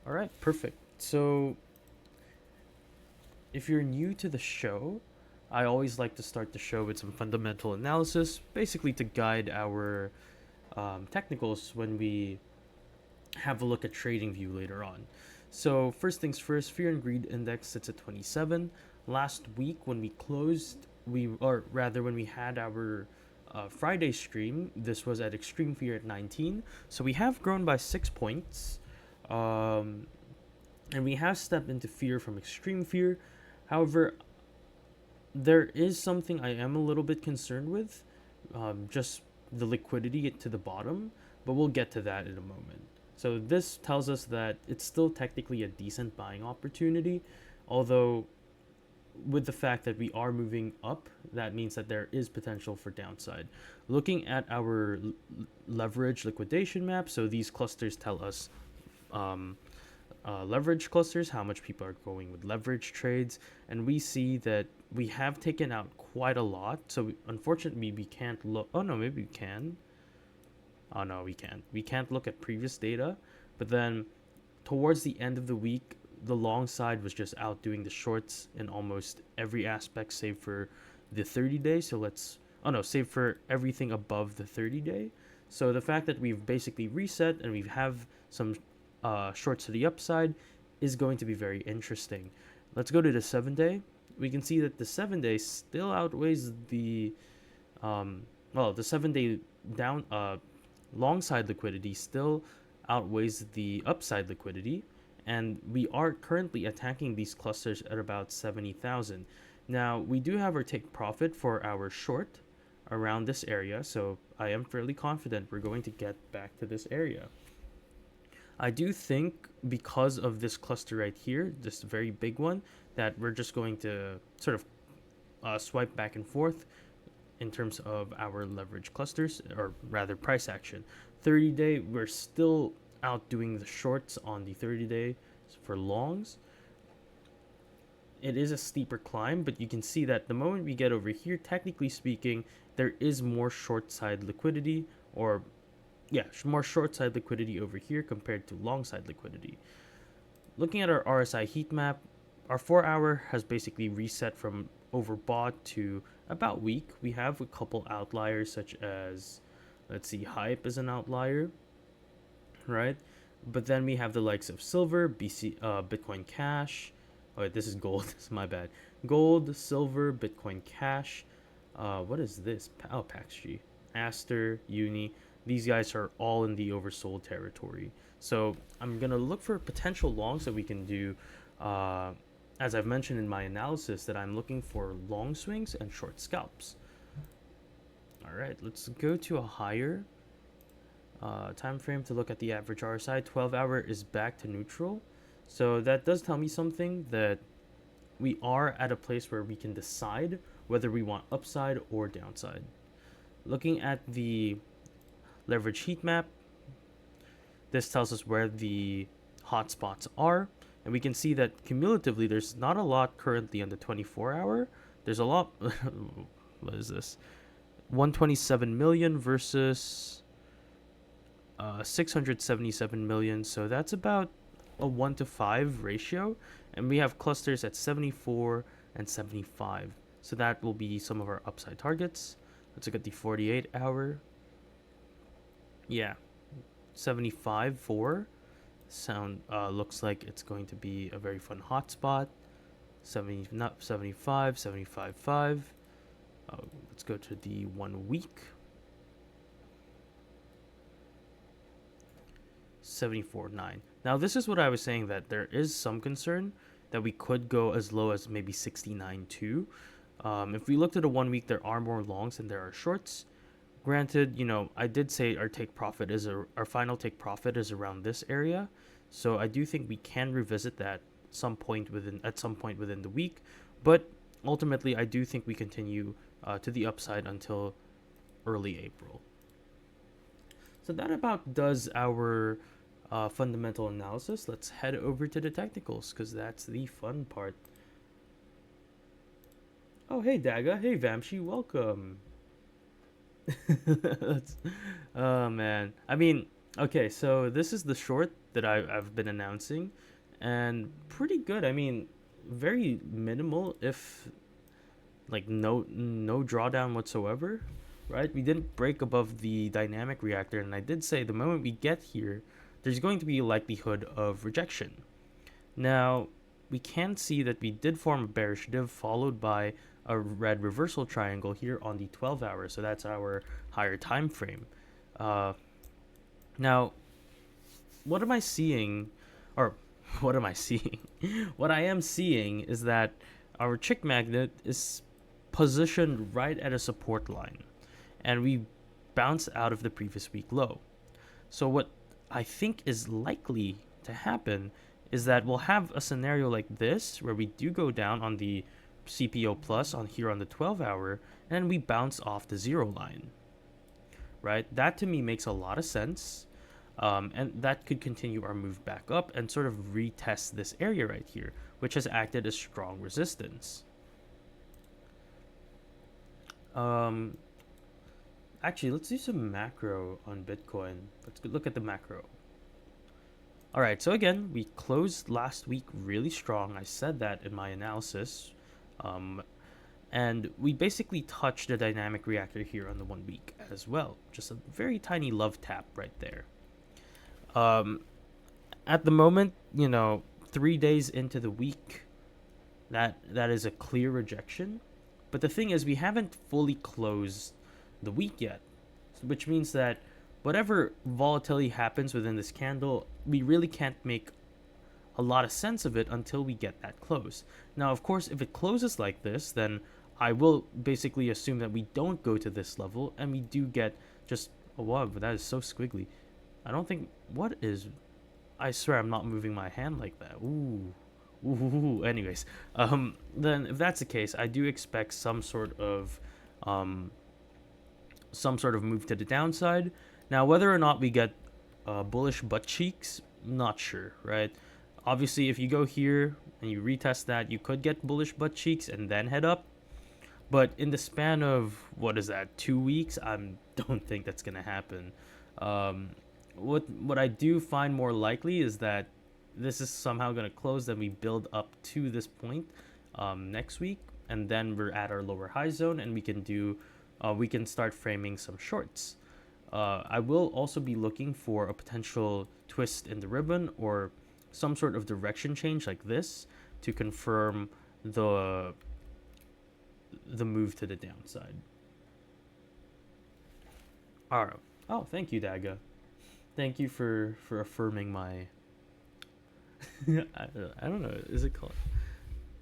All right, perfect. So, if you're new to the show, I always like to start the show with some fundamental analysis, basically to guide our technicals when we have a look at TradingView later on. So, first things first, Fear and Greed Index sits at 27. Last week, when we closed, or rather, when we had our Friday stream, this was at Extreme Fear at 19. So, we have grown by 6 points. Um, and we have stepped into fear from extreme fear. However, there is something I am a little bit concerned with, just the liquidity to the bottom, but we'll get to that in a moment. So this tells us that it's still technically a decent buying opportunity, although with the fact that we are moving up, that means that there is potential for downside. Looking at our leverage liquidation map, so these clusters tell us um, leverage clusters, how much people are going with leverage trades, and we see that we have taken out quite a lot. So unfortunately, we can't look. Oh no, maybe we can. Oh no, we can't. We can't look at previous data, but then towards the end of the week, the long side was just outdoing the shorts in almost every aspect, save for the 30 day. So let's. Oh no, save for everything above the 30 day. So the fact that we've basically reset and we have some shorts to the upside is going to be very interesting. Let's go to the 7 day. We can see that the 7 day still outweighs the the 7 day down long side liquidity still outweighs the upside liquidity, and we are currently attacking these clusters at about 70,000. Now we do have our take profit for our short around this area, so I am fairly confident we're going to get back to this area. I do think because of this cluster right here, this very big one, that we're just going to sort of swipe back and forth in terms of our leverage clusters, or rather price action. 30 day, we're still outdoing the shorts on the 30 day for longs. It is a steeper climb, but you can see that the moment we get over here, technically speaking, there is more short side liquidity, or more short side liquidity over here compared to long side liquidity. Looking at our RSI heat map, our 4 hour has basically reset from overbought to about weak. We have a couple outliers such as, let's see, hype is an outlier, right? But then we have the likes of silver, Bitcoin Cash. Oh, wait, this is gold. This is my bad. Gold, silver, Bitcoin Cash. What is this? Oh, PaxG, Aster, Uni. These guys are all in the oversold territory. So I'm gonna look for potential longs that we can do. As I've mentioned in my analysis, that I'm looking for long swings and short scalps. All right, let's go to a higher time frame to look at the average RSI. 12 hour is back to neutral, so that does tell me something, that we are at a place where we can decide whether we want upside or downside. Looking at the leverage heat map, this tells us where the hotspots are, and we can see that cumulatively there's not a lot currently on the 24 hour. There's a lot. What is this? 127 million versus 677 million. So that's about a 1 to 5 ratio. And we have clusters at 74 and 75. So that will be some of our upside targets. Let's look at the 48 hour. Yeah, 75 4 sound looks like it's going to be a very fun hotspot. 70, not 75, 75 5. Let's go to the 1 week. 74 9. Now this is what I was saying, that there is some concern that we could go as low as maybe 69 2. If we looked at a 1 week, there are more longs than there are shorts. Granted, I did say our final take profit is around this area, so I do think we can revisit that at some point within the week. But ultimately, I do think we continue to the upside until early April. So that about does our fundamental analysis. Let's head over to the technicals, because that's the fun part. Oh, hey Daga, hey Vamshi, welcome. Oh man, I mean, okay, so this is the short. that I've been announcing, and pretty good. I mean, very minimal, if like no drawdown whatsoever, right? We didn't break above the dynamic reactor, and I did say the moment we get here, there's going to be a likelihood of rejection. Now, we can see that we did form a bearish div followed by a red reversal triangle here on the 12 hour, so that's our higher time frame. Uh, Now, what am I seeing? Or what am I seeing? What I am seeing is that our chick magnet is positioned right at a support line, and we bounce out of the previous week low. So what I think is likely to happen is that we'll have a scenario like this where we do go down on the CPO plus on here on the 12 hour, and we bounce off the zero line, right? That to me makes a lot of sense. And that could continue our move back up and sort of retest this area right here, which has acted as strong resistance. Actually, let's do some macro on Bitcoin. Let's look at the macro. All right, so again, we closed last week really strong. I said that in my analysis. And we basically touched the dynamic reactor here on the 1 week as well. Just a very tiny love tap right there. At the moment, 3 days into the week, that is a clear rejection. But the thing is, we haven't fully closed the week yet, which means that whatever volatility happens within this candle, we really can't make a lot of sense of it until we get that close. Now, of course, if it closes like this, then I will basically assume that we don't go to this level and we do get just, oh wow, but that is so squiggly. I don't think, what is, I swear I'm not moving my hand like that. Ooh. Anyways, then if that's the case, I do expect some sort of move to the downside. Now, whether or not we get bullish butt cheeks, not sure, right? Obviously, if you go here and you retest that, you could get bullish butt cheeks and then head up. But in the span of, 2 weeks, I don't think that's gonna happen. What I do find more likely is that this is somehow going to close, then we build up to this point next week, and then we're at our lower high zone, and we can start framing some shorts. I will also be looking for a potential twist in the ribbon or some sort of direction change like this to confirm the move to the downside. All right. Oh, thank you, Daga. Thank you for affirming my I don't know, is it called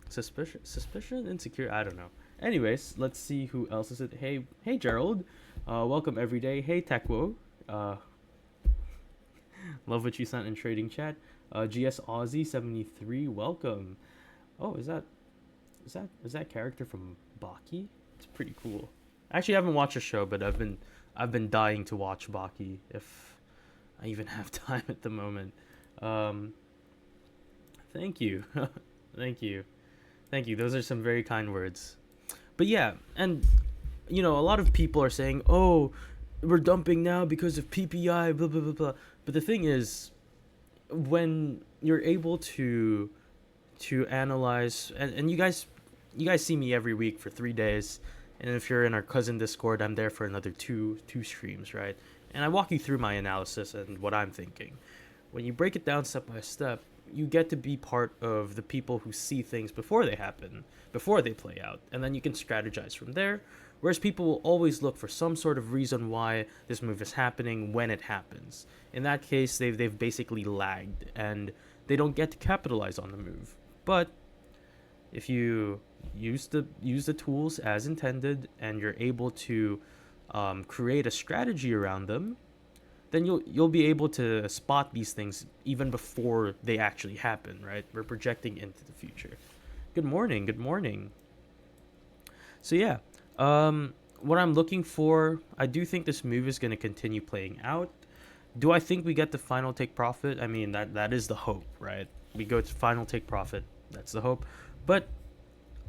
suspicion, insecure, I don't know. Anyways, let's see who else is it. Hey Gerald, welcome every day. Hey Tekwo, love what you sent in trading chat. GS Aussie 73, welcome. Oh, is that character from Baki? It's pretty cool. Actually, I haven't watched the show, but I've been dying to watch Baki if I even have time at the moment. Thank you. Thank you. Those are some very kind words. But yeah, and a lot of people are saying, "Oh, we're dumping now because of PPI, blah blah blah blah." But the thing is, when you're able to analyze, and you guys see me every week for 3 days, and if you're in our cousin Discord, I'm there for another two streams, right? And I walk you through my analysis and what I'm thinking. When you break it down step by step, you get to be part of the people who see things before they happen, before they play out, and then you can strategize from there. Whereas people will always look for some sort of reason why this move is happening when it happens. In that case, they've basically lagged and they don't get to capitalize on the move. But if you use the tools as intended and you're able to create a strategy around them, then you'll be able to spot these things even before they actually happen, right? We're projecting into the future. Good morning. So yeah, what I'm looking for, I do think this move is going to continue playing out. Do I think we get the final take profit? I mean, that is the hope, right? We go to final take profit. That's the hope. But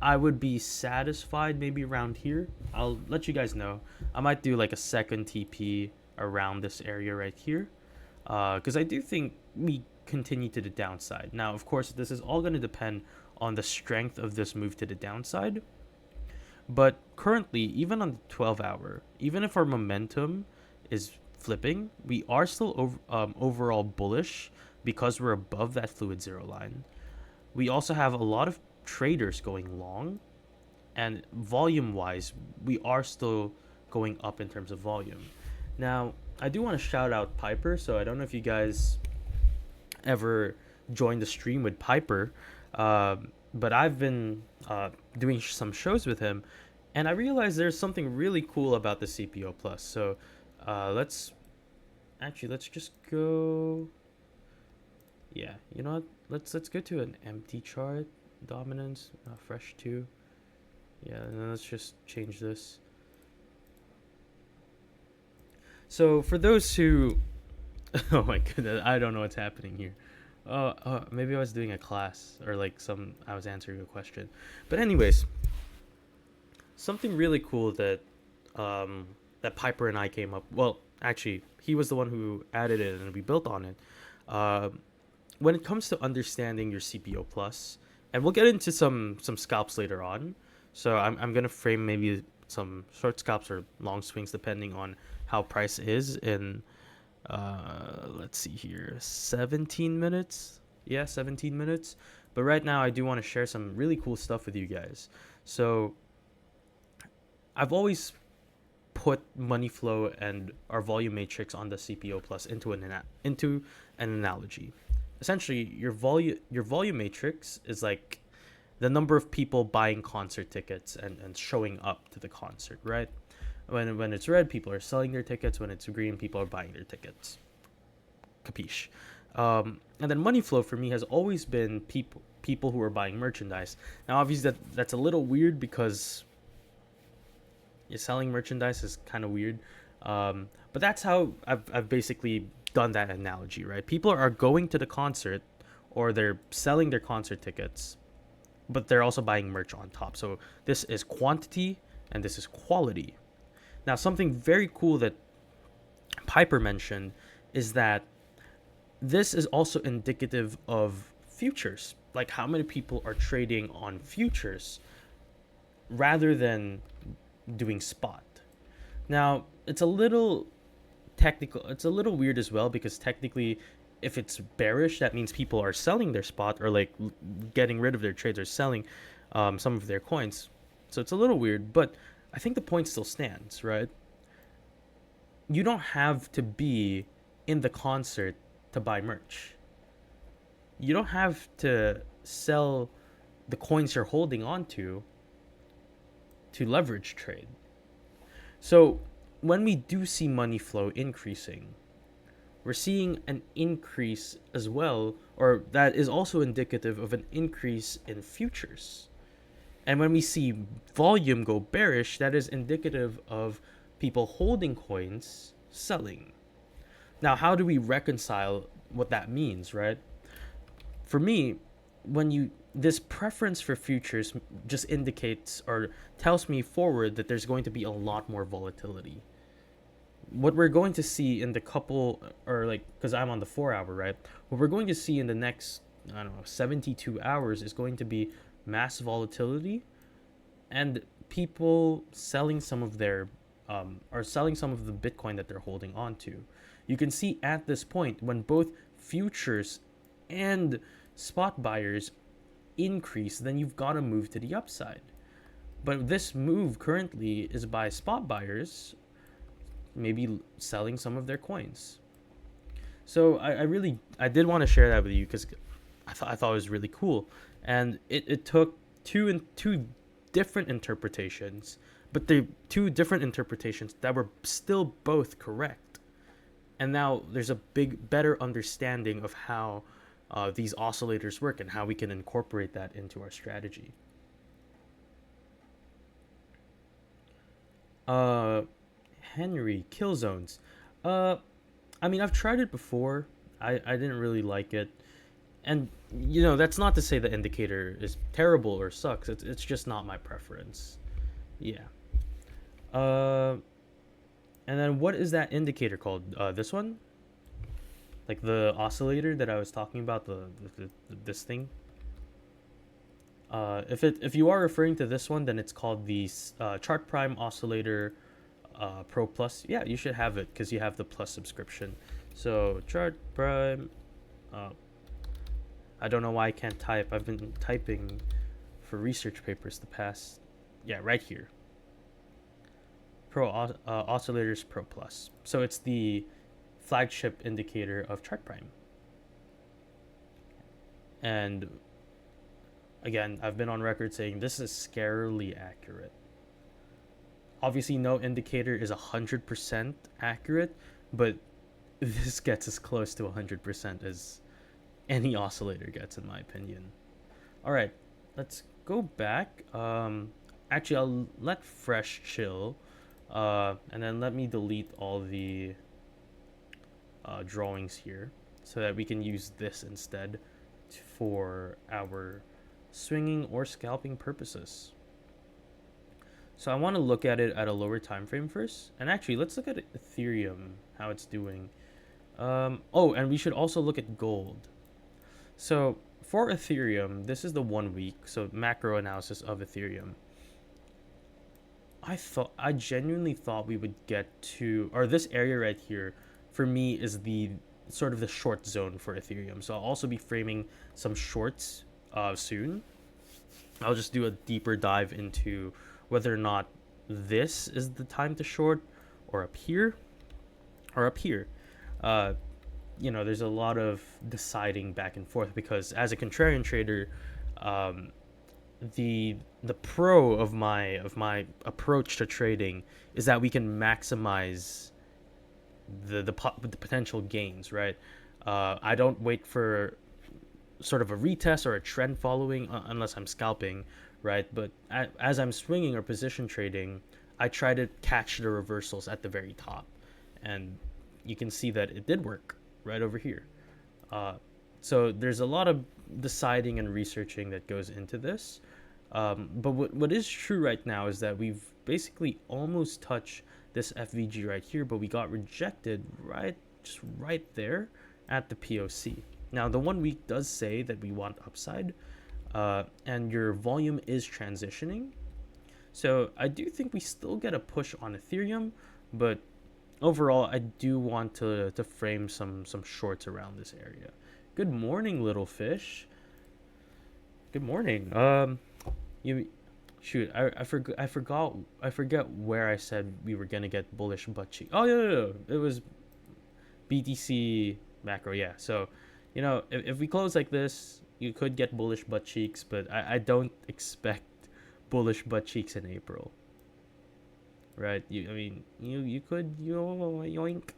I would be satisfied maybe around here. I'll let you guys know. I might do like a second TP around this area right here, because I do think we continue to the downside. Now, of course, this is all going to depend on the strength of this move to the downside. But currently, even on the 12 hour, even if our momentum is flipping, we are still overall bullish because we're above that fluid zero line. We also have a lot of traders going long, and volume wise, we are still going up in terms of volume. Now, I do want to shout out Piper. So I don't know if you guys ever joined the stream with Piper, but I've been doing some shows with him, and I realized there's something really cool about the CPO Plus. So let's just go. Yeah, you know what? Let's go to an empty chart dominance, fresh 2. Yeah, and then let's just change this. So for those who, oh my goodness, I don't know what's happening here. Maybe I was doing a class or like I was answering a question. But anyways, something really cool that that Piper and I came up. Well, actually, he was the one who added it, and we built on it. When it comes to understanding your CPO plus, and we'll get into some scalps later on. So I'm gonna frame maybe some short scalps or long swings depending on how price is in let's see here, 17 minutes. Yeah, 17 minutes. But right now I do want to share some really cool stuff with you guys. So I've always put money flow and our volume matrix on the CPO plus into an analogy. Essentially, your volume matrix is like the number of people buying concert tickets and showing up to the concert, right? When it's red, people are selling their tickets. When it's green, people are buying their tickets. Capiche? And then money flow for me has always been people who are buying merchandise. Now, obviously, that's a little weird because selling merchandise is kind of weird. But that's how I've basically done that analogy, right? People are going to the concert, or they're selling their concert tickets, but they're also buying merch on top. So this is quantity and this is quality. Now, something very cool that Piper mentioned is that this is also indicative of futures, like how many people are trading on futures rather than doing spot. Now, it's a little technical. It's a little weird as well because technically, if it's bearish, that means people are selling their spot or like getting rid of their trades or selling some of their coins. So it's a little weird, but I think the point still stands, right? You don't have to be in the concert to buy merch. You don't have to sell the coins you're holding on to leverage trade. So when we do see money flow increasing, we're seeing an increase as well, or that is also indicative of an increase in futures. And when we see volume go bearish, that is indicative of people holding coins selling. Now, how do we reconcile what that means, right? For me, this preference for futures just indicates or tells me forward that there's going to be a lot more volatility. What we're going to see in the couple, or like, because I'm on the 4-hour, right? What we're going to see in the next, 72 hours is going to be mass volatility and people selling some of their, or selling some of the Bitcoin that they're holding on to. You can see at this point when both futures and spot buyers increase, then you've got to move to the upside. But this move currently is by spot buyers maybe selling some of their coins. So I did want to share that with you because I thought it was really cool. And it took two different interpretations, but the two different interpretations that were still both correct. And now there's a better understanding of how these oscillators work and how we can incorporate that into our strategy. Henry, kill zones. I've tried it before. I didn't really like it. And, that's not to say the indicator is terrible or sucks. It's just not my preference. Yeah. And then what is that indicator called? This one? like the oscillator that I was talking about, this thing. If you are referring to this one, then it's called the Chart Prime Oscillator Pro Plus. Yeah, you should have it because you have the Plus subscription. So Chart Prime. Uh, I don't know why I can't type. I've been typing for research papers the past. Yeah, right here. Oscillators Pro Plus. So it's the flagship indicator of Chart Prime. And again, I've been on record saying this is scarily accurate. Obviously, no indicator is 100% accurate, but this gets as close to 100% as any oscillator gets, in my opinion. All right, let's go back. Actually, I'll let fresh chill, and then let me delete all the drawings here so that we can use this instead for our swinging or scalping purposes. So I want to look at it at a lower time frame first. And actually, let's look at Ethereum, how it's doing. And we should also look at gold. So for Ethereum, this is the 1 week, so macro analysis of Ethereum. I genuinely thought we would get to, or this area right here, for me is the sort of the short zone for Ethereum. So I'll also be framing some shorts soon. I'll just do a deeper dive into whether or not this is the time to short, or up here, or up here. There's a lot of deciding back and forth because as a contrarian trader, the pro of my approach to trading is that we can maximize the potential gains, right? I don't wait for sort of a retest or a trend following unless I'm scalping, right? But as I'm swinging or position trading, I try to catch the reversals at the very top, and you can see that it did work right over here. So there's a lot of deciding and researching that goes into this. But what is true right now is that we've basically almost touched this FVG right here, but we got rejected just right there at the POC. Now the 1 week does say that we want upside, and your volume is transitioning. So I do think we still get a push on Ethereum, but overall I do want to frame some shorts around this area. Good morning, little fish. Good morning. You shoot, I forgot where I said we were gonna get bullish butt cheek. Oh yeah, it was BTC macro. Yeah, so if we close like this, you could get bullish butt cheeks, but I don't expect bullish butt cheeks in April, right? You could yoink,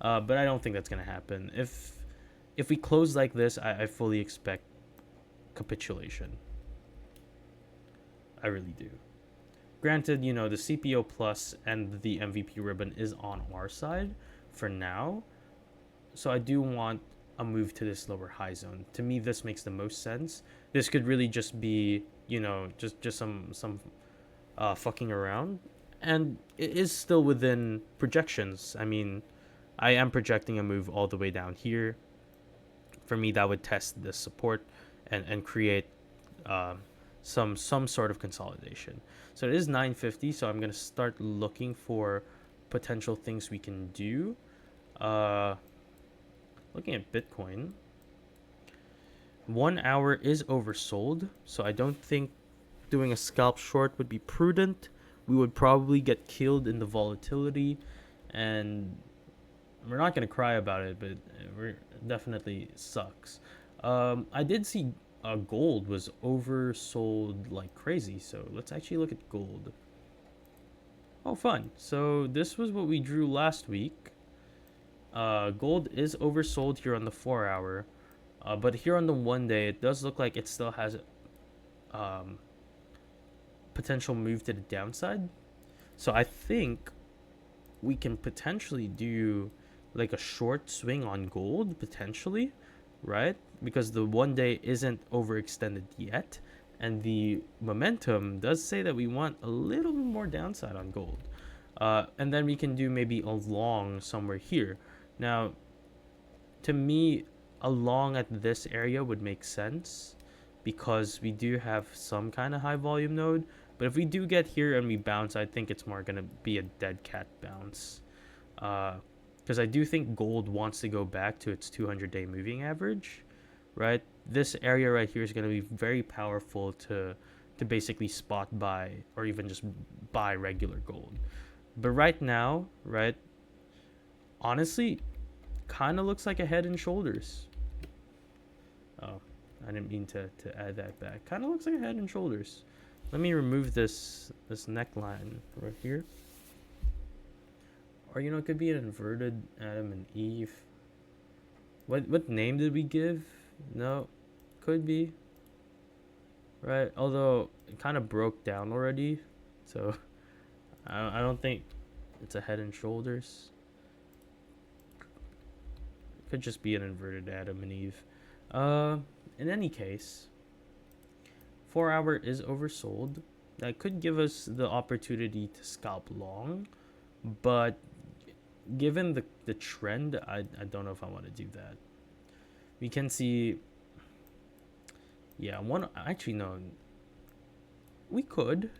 but I don't think that's gonna happen. If we close like this, I fully expect capitulation. I really do. Granted, the CPO plus and the MVP ribbon is on our side for now, so I do want a move to this lower high zone. To me, this makes the most sense. This could really just be, just some fucking around, and it is still within projections. I mean, I am projecting a move all the way down here. For me, that would test the support and create some sort of consolidation. So it is 950, so I'm going to start looking for potential things we can do. Looking at Bitcoin, 1 hour is oversold, so I don't think doing a scalp short would be prudent. We would probably get killed in the volatility, and we're not going to cry about it, but it definitely sucks. I did see gold was oversold like crazy, so let's actually look at gold. Oh, fun. So this was what we drew last week. Gold is oversold here on the 4 hour, but here on the 1 day, it does look like it still has potential move to the downside. So I think we can potentially do like a short swing on gold, potentially, right? Because the 1 day isn't overextended yet, and the momentum does say that we want a little bit more downside on gold. And then we can do maybe a long somewhere here. Now, to me, along at this area would make sense because we do have some kind of high volume node. But if we do get here and we bounce, I think it's more gonna be a dead cat bounce. Because I do think gold wants to go back to its 200-day moving average, right? This area right here is going to be very powerful to basically spot buy or even just buy regular gold. But right now, right, honestly, kind of looks like a head and shoulders. Oh, I didn't mean to add that back. Kind of looks like a head and shoulders. Let me remove this neckline right here. Or it could be an inverted Adam and Eve. What name did we give? No, could be. Right, although it kind of broke down already, so I don't think it's a head and shoulders. It could just be an inverted Adam and Eve. In any case, 4-hour is oversold. That could give us the opportunity to scalp long, but given the trend, I don't know if I want to do that. We can see, yeah, actually no, we could,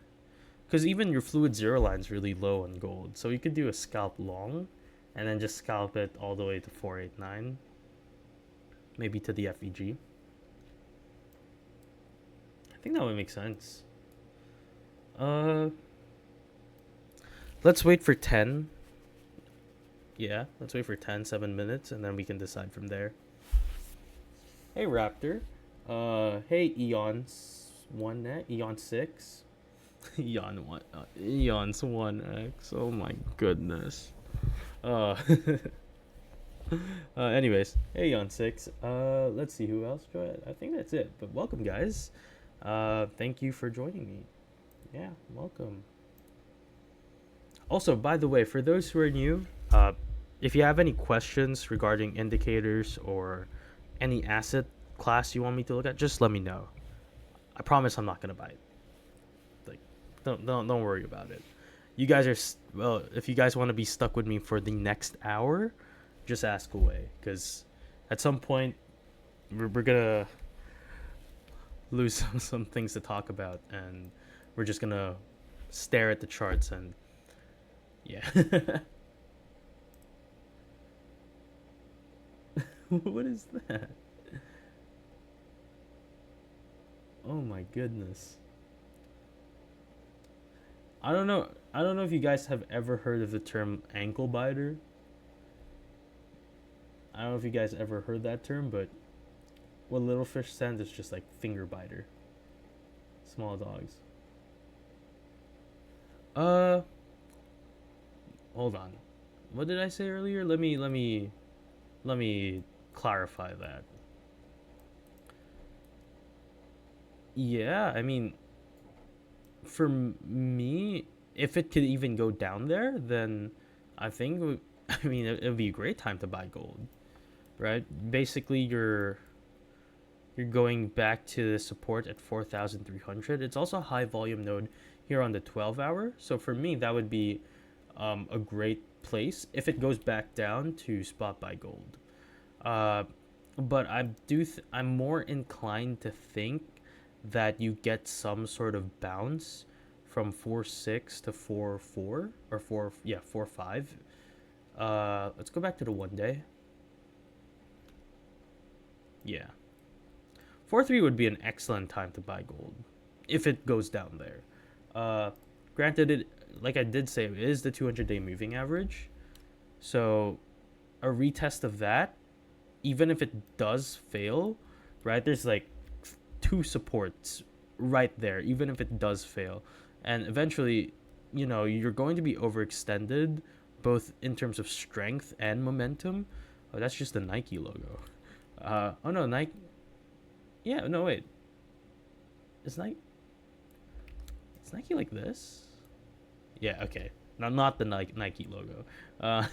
because even your fluid zero line is really low on gold, so you could do a scalp long and then just scalp it all the way to 489, maybe to the FEG. I think that would make sense. Let's wait for 10. Yeah, let's wait for 7 minutes, and then we can decide from there. Hey, Raptor. Hey, Eon 6. Eons 1X. Oh my goodness. Anyways, hey, Eon 6. Let's see who else joined. I think that's it. But welcome, guys. Thank you for joining me. Yeah, welcome. Also, by the way, for those who are new, if you have any questions regarding indicators or any asset class you want me to look at, just let me know. I promise I'm not gonna bite. Like, don't worry about it. You guys are if you guys want to be stuck with me for the next hour, just ask away, because at some point we're gonna lose some things to talk about, and we're just gonna stare at the charts and yeah. What is that? Oh my goodness. I don't know if you guys have ever heard of the term ankle biter. I don't know if you guys ever heard that term, but what little fish sends is just like finger biter. Small dogs. Hold on. What did I say earlier? Let me clarify that. Yeah, I mean, for me, if it could even go down there, then I think I mean it would be a great time to buy gold, right? Basically, you're going back to the support at 4,300. It's also a high volume node here on the 12-hour, so for me that would be a great place if it goes back down to spot buy gold. But I'm more inclined to think that you get some sort of bounce from 4.6 to 4.4 or 4.5. Let's go back to the 1 day. Yeah, 4.3 would be an excellent time to buy gold if it goes down there. Granted, it, like I did say, it is the 200-day moving average, so a retest of that, even if it does fail, right? There's like 2 supports right there, even if it does fail, and eventually, you're going to be overextended, both in terms of strength and momentum. Oh, that's just the Nike logo. Oh no, Nike. Yeah, no wait. Is Nike like this? Yeah, okay. Not the Nike logo. Sorry,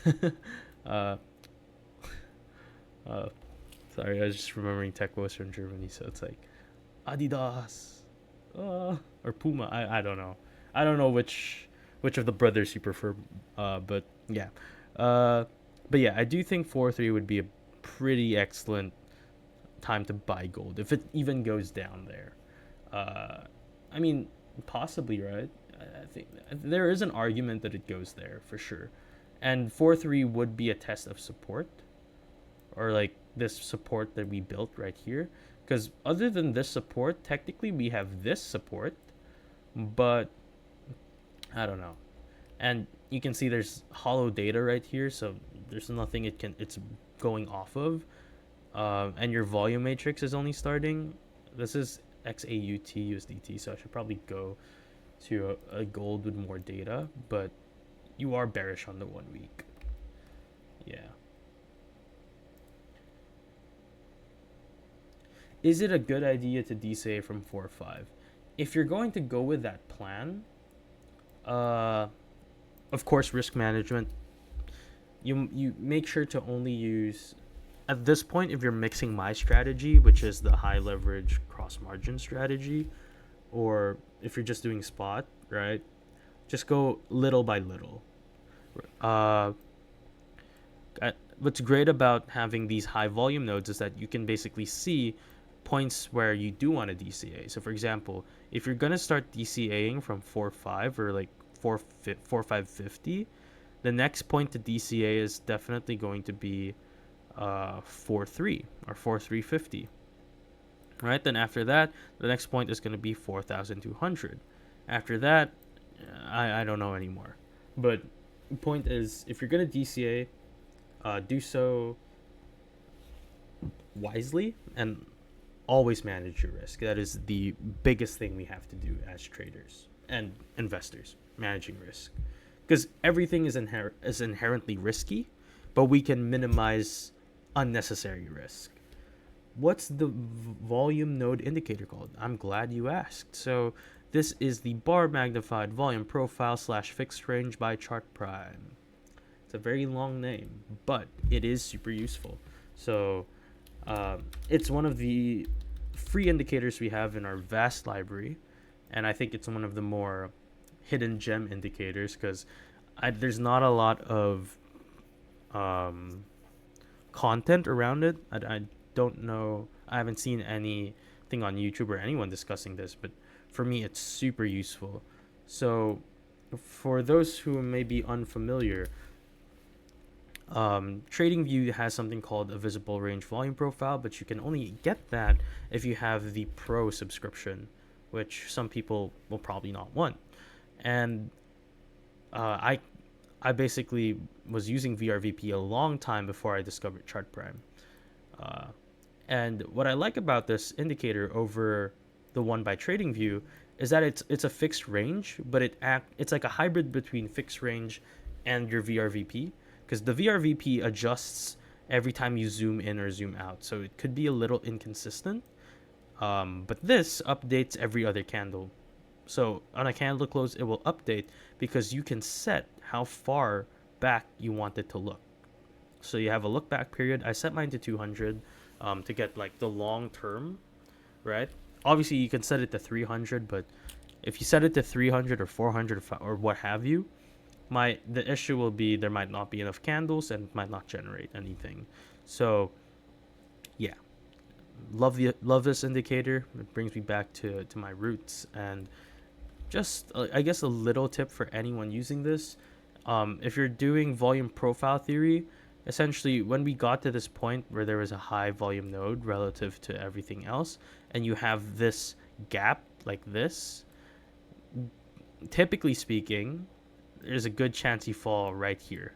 I was just remembering Tech was from Germany, so it's like Adidas, or Puma. I don't know. I don't know which of the brothers you prefer. But yeah. But yeah, I do think 4.3 would be a pretty excellent time to buy gold if it even goes down there. Uh, I mean, possibly, right? I think there is an argument that it goes there for sure, and 4-3 would be a test of support, or like this support that we built right here. Because other than this support, technically we have this support, but I don't know. And you can see there's hollow data right here, so there's nothing it's going off of. And your volume matrix is only starting. This is XAUT USDT, so I should probably go to a gold with more data, but you are bearish on the 1 week. Yeah. Is it a good idea to DCA from 4-5? If you're going to go with that plan, of course, risk management. You make sure to only use, at this point, if you're mixing my strategy, which is the high leverage cross margin strategy, or if you're just doing spot, right? Just go little by little. Uh, what's great about having these high volume nodes is that you can basically see points where you do want to DCA. So for example, if you're gonna start DCAing from 4-5 or like 4-5-50, the next point to DCA is definitely going to be 4-3 or 4-3-50. Right? Then after that, the next point is going to be 4,200. After that, I don't know anymore. But the point is, if you're going to DCA, do so wisely and always manage your risk. That is the biggest thing we have to do as traders and investors, managing risk. Because everything is inherently risky, but we can minimize unnecessary risk. What's the volume node indicator called? I'm glad you asked. So this is the bar magnified volume profile / fixed range by Chart Prime. It's a very long name, but it is super useful. So it's one of the free indicators we have in our vast library, and I think it's one of the more hidden gem indicators because there's not a lot of content around it. I don't know. I haven't seen anything on YouTube or anyone discussing this, but for me, it's super useful. So for those who may be unfamiliar, TradingView has something called a visible range volume profile, but you can only get that if you have the Pro subscription, which some people will probably not want. And I basically was using VRVP a long time before I discovered Chart Prime. And what I like about this indicator over the one by TradingView is that it's a fixed range, but it's like a hybrid between fixed range and your VRVP, because the VRVP adjusts every time you zoom in or zoom out, so it could be a little inconsistent. But this updates every other candle. So on a candle close, it will update because you can set how far back you want it to look. So you have a look back period. I set mine to 200 to get like the long term, right? Obviously, you can set it to 300, but if you set it to 300 or 400 or what have you, the issue will be there might not be enough candles and it might not generate anything. So yeah, love this indicator. It brings me back to my roots. And just I guess a little tip for anyone using this, if you're doing volume profile theory, essentially when we got to this point where there was a high volume node relative to everything else and you have this gap like this, typically speaking, there's a good chance you fall right here,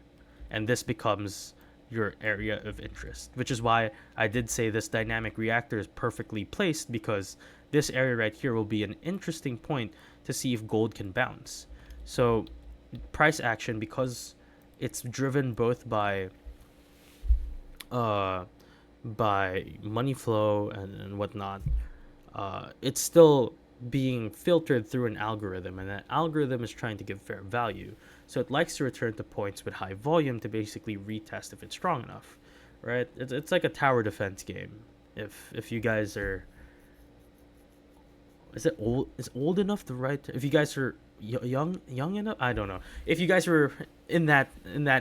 and this becomes your area of interest, which is why I did say this dynamic reactor is perfectly placed, because this area right here will be an interesting point to see if gold can bounce. So price action, because it's driven both by money flow and whatnot, it's still being filtered through an algorithm, and that algorithm is trying to give fair value. So it likes to return to points with high volume to basically retest if it's strong enough, right? It's like a tower defense game. If you guys are, is old enough to write? If you guys are young enough, I don't know. If you guys were in that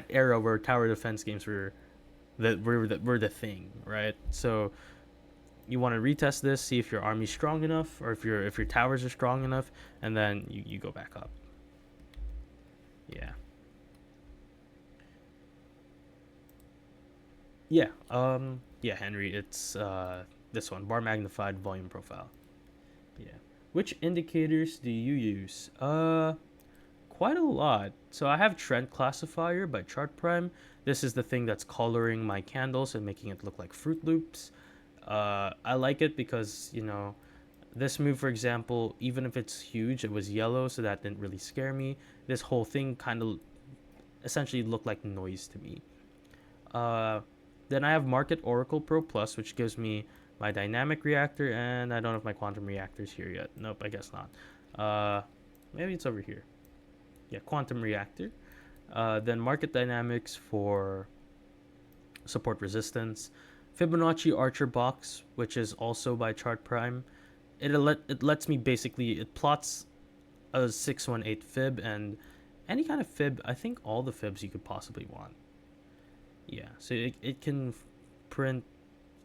era where tower defense games were that we're the thing, right? So you want to retest this, see if your army's strong enough, or if your towers are strong enough, and then you go back up. Yeah. Yeah. Yeah, Henry, it's this one, bar magnified volume profile. Yeah. Which indicators do you use? Quite a lot. So I have trend classifier by Chart Prime. This is the thing that's coloring my candles and making it look like Fruit Loops. I like it because, this move, for example, even if it's huge, it was yellow, so that didn't really scare me. This whole thing kind of essentially looked like noise to me. Uh, then I have Market Oracle Pro Plus, which gives me my dynamic reactor, and I don't have my quantum reactors here yet. Nope, I guess not. Maybe it's over here. Yeah, quantum reactor. Then market dynamics for support resistance. Fibonacci Archer box, which is also by Chart Prime. It lets me basically, it plots a 618 fib and any kind of fib. I think all the fibs you could possibly want. Yeah, so it can print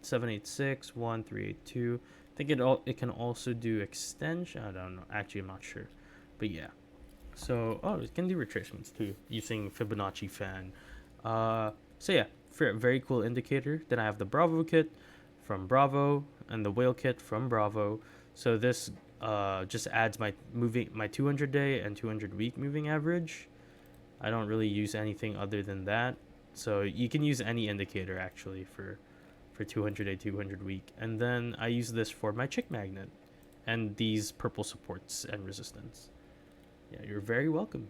786, 1382. I think it can also do extension. I don't know. Actually, I'm not sure, but yeah. So it can do retracements too using Fibonacci fan. So yeah, very cool indicator. Then I have the Bravo kit from Bravo and the Whale kit from Bravo. So this just adds my 200 day and 200 week moving average. I don't really use anything other than that. So you can use any indicator actually for 200 day, 200 week. And then I use this for my chick magnet and these purple supports and resistance. Yeah, you're very welcome.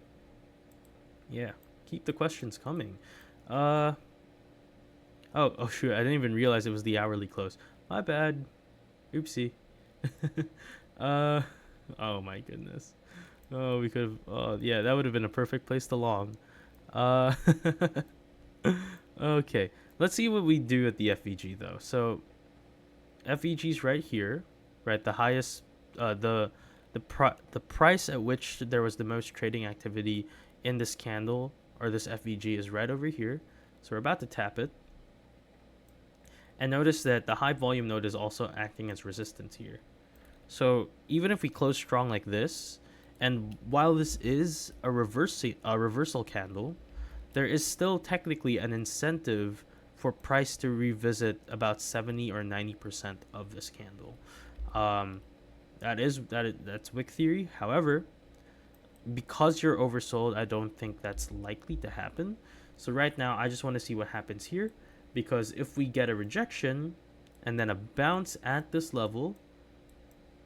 Yeah, keep the questions coming. Uh oh shoot, I didn't even realize it was the hourly close. My bad. Oopsie. uh oh my goodness. Oh, we could have. Oh yeah, that would have been a perfect place to long. Uh okay, let's see what we do at the FVG though. So FVG's right here, right? The highest, the price at which there was the most trading activity in this candle or this FVG is right over here. So we're about to tap it, and notice that the high volume node is also acting as resistance here. So even if we close strong like this, and while this is a reversal candle, there is still technically an incentive for price to revisit about 70 or 90% of this candle. Um, that's wick theory. However, because you're oversold, I don't think that's likely to happen. So right now, I just want to see what happens here, because if we get a rejection and then a bounce at this level,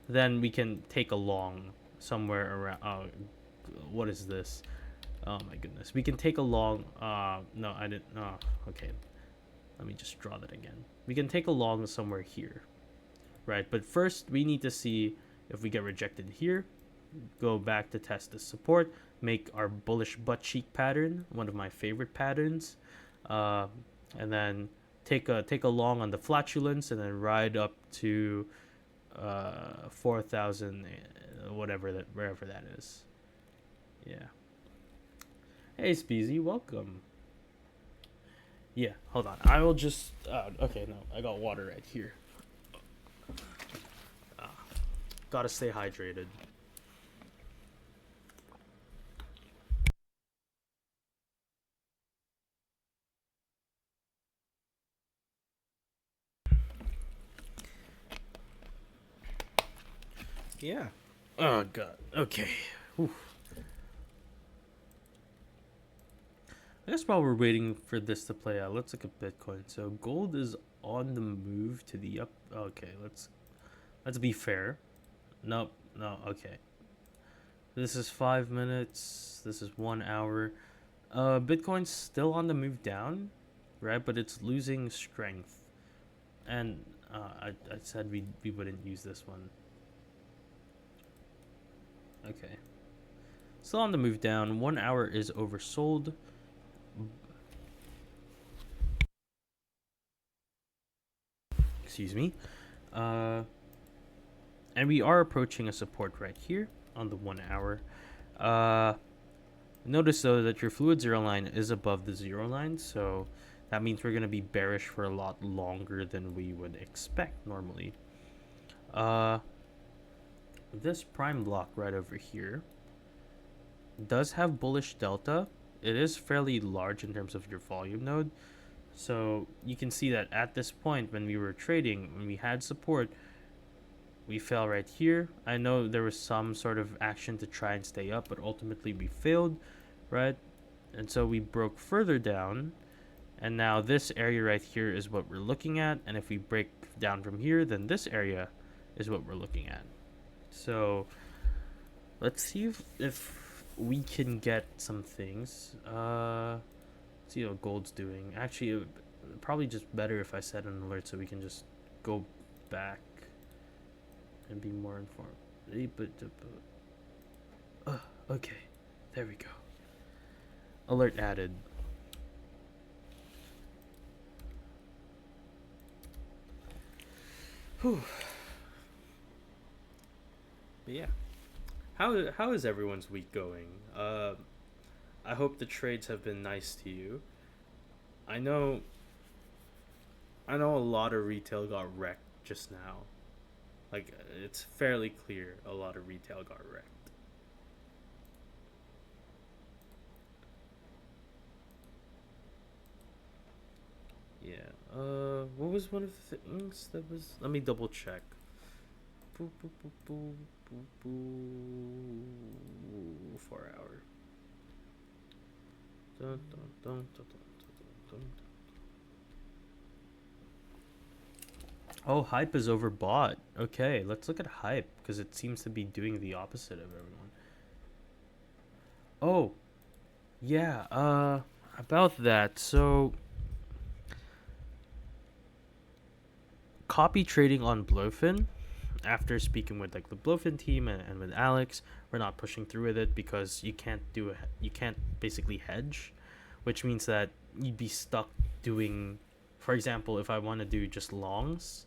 then we can take a long somewhere around. What is this? Oh my goodness, we can take a long. No, I didn't. Oh, okay. Let me just draw that again. We can take a long somewhere here, right? But first, we need to see if we get rejected here. Go back to test the support. Make our bullish butt cheek pattern, one of my favorite patterns, and then take a long on the flatulence, and then ride up to 4,000, wherever that is. Yeah. Hey, Speezy, welcome. Yeah, hold on. I will just. Okay, no, I got water right here. Gotta stay hydrated. Yeah. Oh god. Okay. Whew. I guess while we're waiting for this to play out, let's look at Bitcoin. So gold is on the move to the up. Okay, let's be fair. Nope. No. Okay. This is 5 minutes. This is 1 hour. Bitcoin's still on the move down, right? But it's losing strength. And I said we wouldn't use this one. Okay. Still on the move down. 1 hour is oversold. Excuse me. And we are approaching a support right here on the 1 hour. Notice though that your fluid zero line is above the zero line, so That means we're gonna be bearish for a lot longer than we would expect normally. Uh, this prime block right over here does have bullish delta. It is fairly large in terms of your volume node. So you can see that at this point when we were trading, when we had support, we fell right here. I know there was some sort of action to try and stay up, but ultimately we failed, right? And so we broke further down. And now this area right here is what we're looking at. And if we break down from here, then this area is what we're looking at. So let's see if we can get some things. Let's see what gold's doing. Actually, it would probably just better if I set an alert so we can just go back and be more informed. Okay, there we go. Alert added. Whew. But yeah, how is everyone's week going? I hope the trades have been nice to you. I know I know a lot of retail got wrecked just now. Like it's fairly clear a lot of retail got wrecked. Yeah. What was one of the things that was? Let me double check. Boo, boo, boo, boo, boo, boo. 4 hour. Dun, dun, dun, dun, dun, dun. Oh, hype is overbought. Okay, let's look at hype because it seems to be doing the opposite of everyone. Oh, yeah. About that. So, copy trading on Blowfin. After speaking with like the Blowfin team and with Alex, we're not pushing through with it because you can't basically hedge, which means that you'd be stuck doing, for example, if I want to do just longs,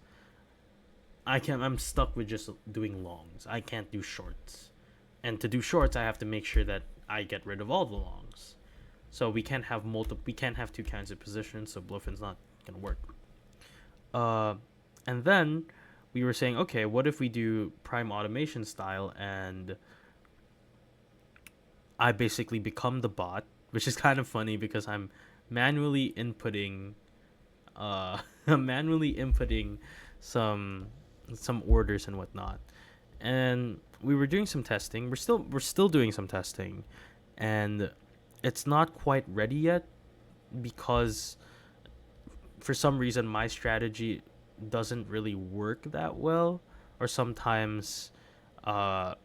I'm stuck with just doing longs. I can't do shorts. And to do shorts, I have to make sure that I get rid of all the longs. So we can't have two kinds of positions, so Blowfin's not going to work. Uh and then we were saying, okay, what if we do prime automation style and I basically become the bot, which is kind of funny because I'm manually inputting I'm manually inputting some some orders and whatnot. And we were doing some testing. We're still doing some testing, and it's not quite ready yet because for some reason my strategy doesn't really work that well, or sometimes uh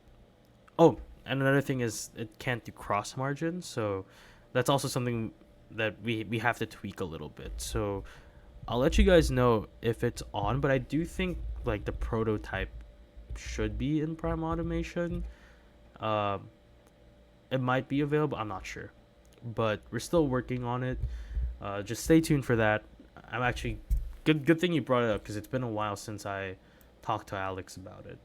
oh, and another thing is it can't do cross margin, so that's also something that we have to tweak a little bit. So I'll let you guys know if it's on, but I do think like the prototype should be in Prime Automation. Uh, it might be available. I'm not sure, but we're still working on it. Just stay tuned for that. I'm actually good thing you brought it up because it's been a while since I talked to Alex about it.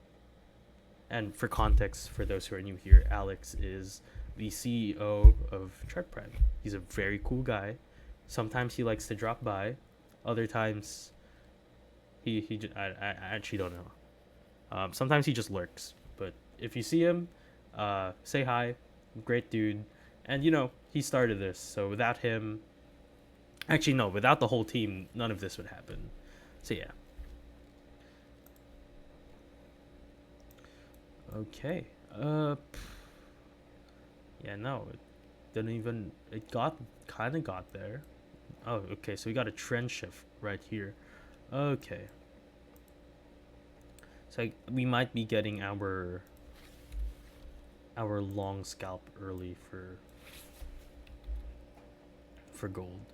And for context, for those who are new here, Alex is the CEO of Chart Prime. He's a very cool guy. Sometimes he likes to drop by. Other times, I actually don't know. Sometimes he just lurks. But if you see him, say hi. Great dude. And he started this. So without him, actually no, without the whole team, none of this would happen. So yeah. Okay. Yeah, no, it didn't even. It got kind of got there. Oh, okay. So we got a trend shift right here. Okay. So we might be getting our long scalp early for gold.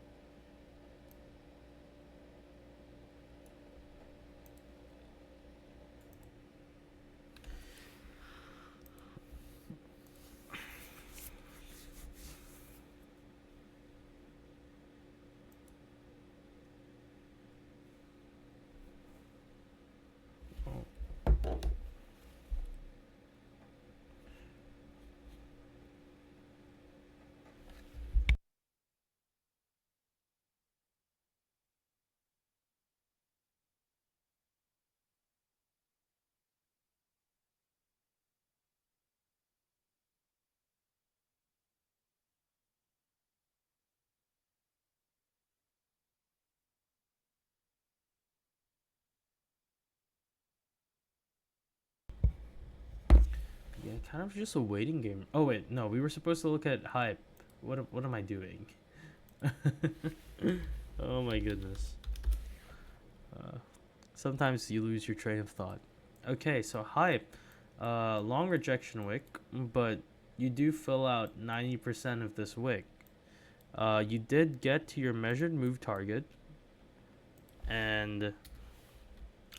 kind of just a waiting game. Oh wait, no, we were supposed to look at hype. What am I doing? Oh my goodness. Uh, Sometimes you lose your train of thought. Okay, so hype, long rejection wick, but you do fill out 90% of this wick. You did get to your measured move target, and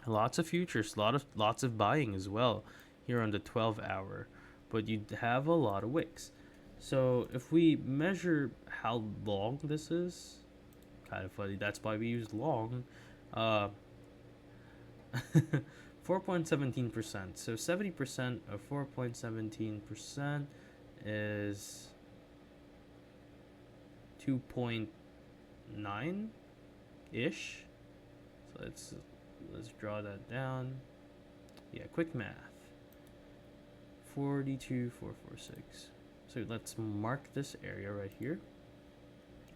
lots of futures, lots of buying as well here on the 12 hour, but you have a lot of wicks. So if we measure how long this is, kind of funny. That's why we use long. Uh, 4.17%. So 70% of 4.17% is 2.9 ish. So let's draw that down. Yeah, quick math. 42,446. So let's mark this area right here.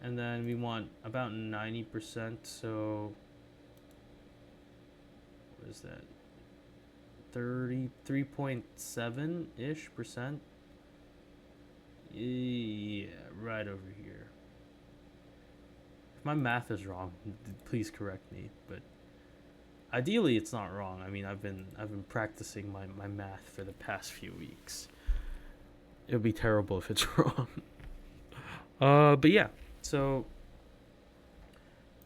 And then we want about 90%, so what is that? 33.7-ish percent. Yeah, right over here. If my math is wrong, please correct me, but ideally it's not wrong. I mean, I've been practicing my math for the past few weeks. It would be terrible if it's wrong. But yeah. So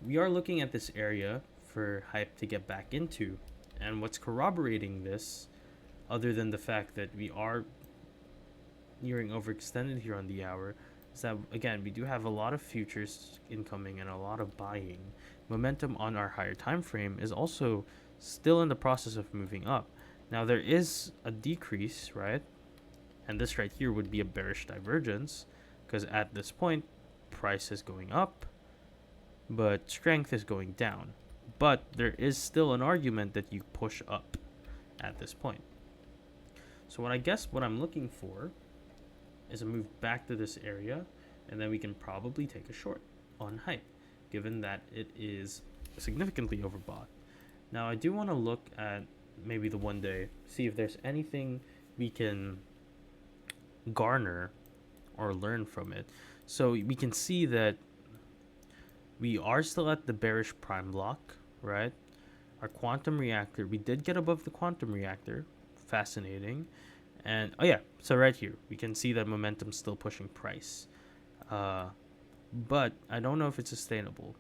we are looking at this area for hype to get back into, and what's corroborating this, other than the fact that we are nearing overextended here on the hour, is that again we do have a lot of futures incoming and a lot of buying. Momentum on our higher time frame is also still in the process of moving up. Now there is a decrease, right? And this right here would be a bearish divergence, because at this point price is going up, but strength is going down. But there is still an argument that you push up at this point. So what I'm looking for is a move back to this area, and then we can probably take a short on hype, given that it is significantly overbought. Now I do want to look at maybe the 1 day, see if there's anything we can garner or learn from it. So we can see that we are still at the bearish prime block, right? Our quantum reactor, we did get above the quantum reactor. Fascinating. And oh yeah, so right here we can see that momentum's still pushing price, but I don't know if it's sustainable,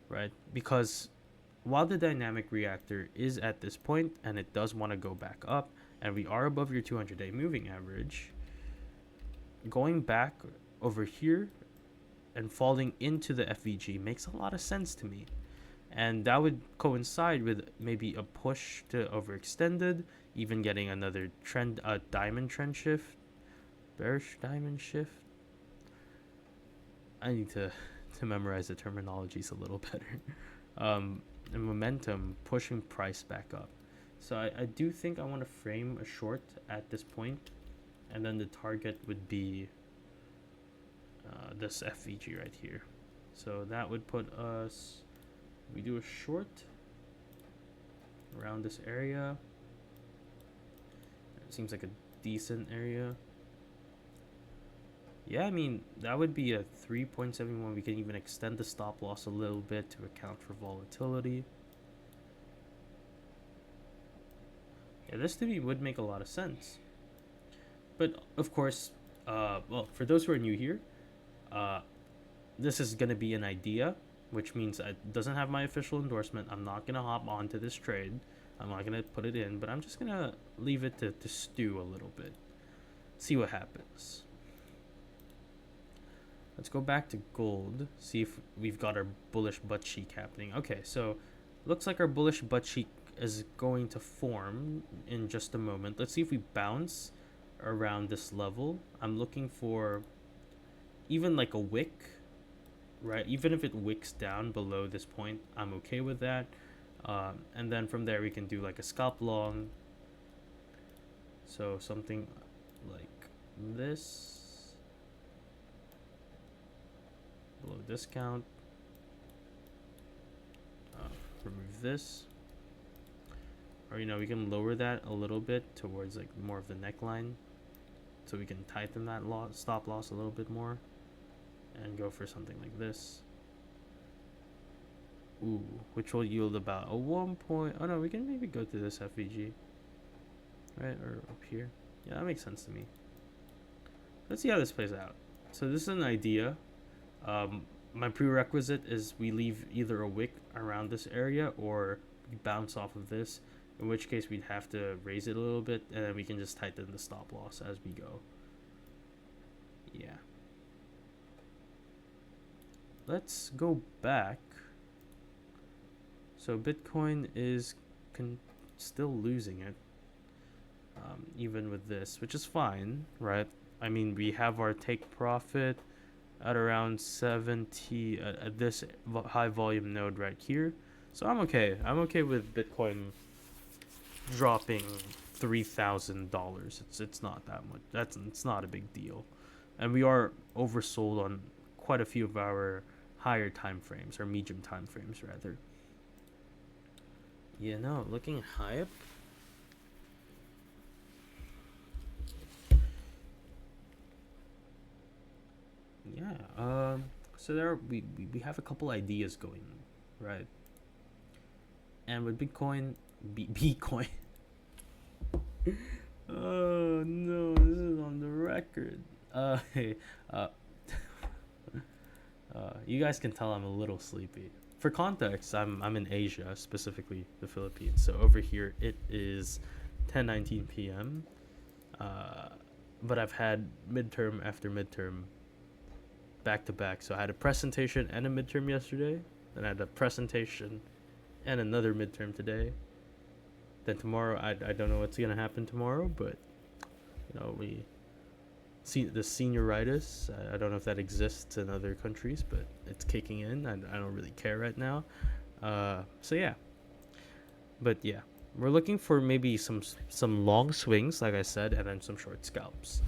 right? Because while the dynamic reactor is at this point and it does want to go back up, and we are above your 200-day moving average, going back over here and falling into the FVG makes a lot of sense to me. And that would coincide with maybe a push to overextended, even getting another trend, diamond trend shift, bearish diamond shift. I need to memorize the terminologies a little better. And momentum pushing price back up. So I do think I want to frame a short at this point, and then the target would be this FVG right here. So that would put us, we do a short around this area. It seems like a decent area. Yeah, I mean, that would be a 3.71. We can even extend the stop loss a little bit to account for volatility. Yeah, this to me would make a lot of sense. But of course, well, for those who are new here, this is going to be an idea, which means it doesn't have my official endorsement. I'm not going to hop onto this trade. I'm not going to put it in, but I'm just going to leave it to stew a little bit. See what happens. Let's go back to gold, see if we've got our bullish butt cheek happening. Okay, so looks like our bullish butt cheek is going to form in just a moment. Let's see if we bounce around this level. I'm looking for even like a wick, right? Even if it wicks down below this point, I'm okay with that. And then from there we can do like a scalp long. So something like this. Below discount. Remove this. Or, you know, we can lower that a little bit towards like more of the neckline. so we can tighten that stop loss a little bit more and go for something like this. Ooh, which will yield about a 1 point. Oh no, we can maybe go to this FVG, right, or up here. Yeah, that makes sense to me. Let's see how this plays out. So this is an idea. My prerequisite is we leave either a wick around this area or we bounce off of this, in which case we'd have to raise it a little bit, and then we can just tighten the stop loss as we go. Yeah. Let's go back. So Bitcoin is still losing it, even with this, which is fine, right? I mean, we have our take profit at around 70 at this high volume node right here. So I'm okay. I'm okay with Bitcoin dropping $3,000. It's not that much. It's not a big deal, and we are oversold on quite a few of our higher time frames, or medium time frames rather. You know, looking hype. Yeah. So there we have a couple ideas going, right? And with Bitcoin, Bitcoin. Oh no, this is on the record. Hey, you guys can tell I'm a little sleepy. For context, I'm in Asia, specifically the Philippines. So over here it is 10:19 p.m. But I've had midterm after midterm back to back. So I had a presentation and a midterm yesterday. Then I had a presentation and another midterm today. Then tomorrow, I don't know what's gonna happen tomorrow, but you know, we see the senioritis. I don't know if that exists in other countries, but it's kicking in. I don't really care right now. So yeah, but yeah, we're looking for maybe some long swings, like I said, and then some short scalps.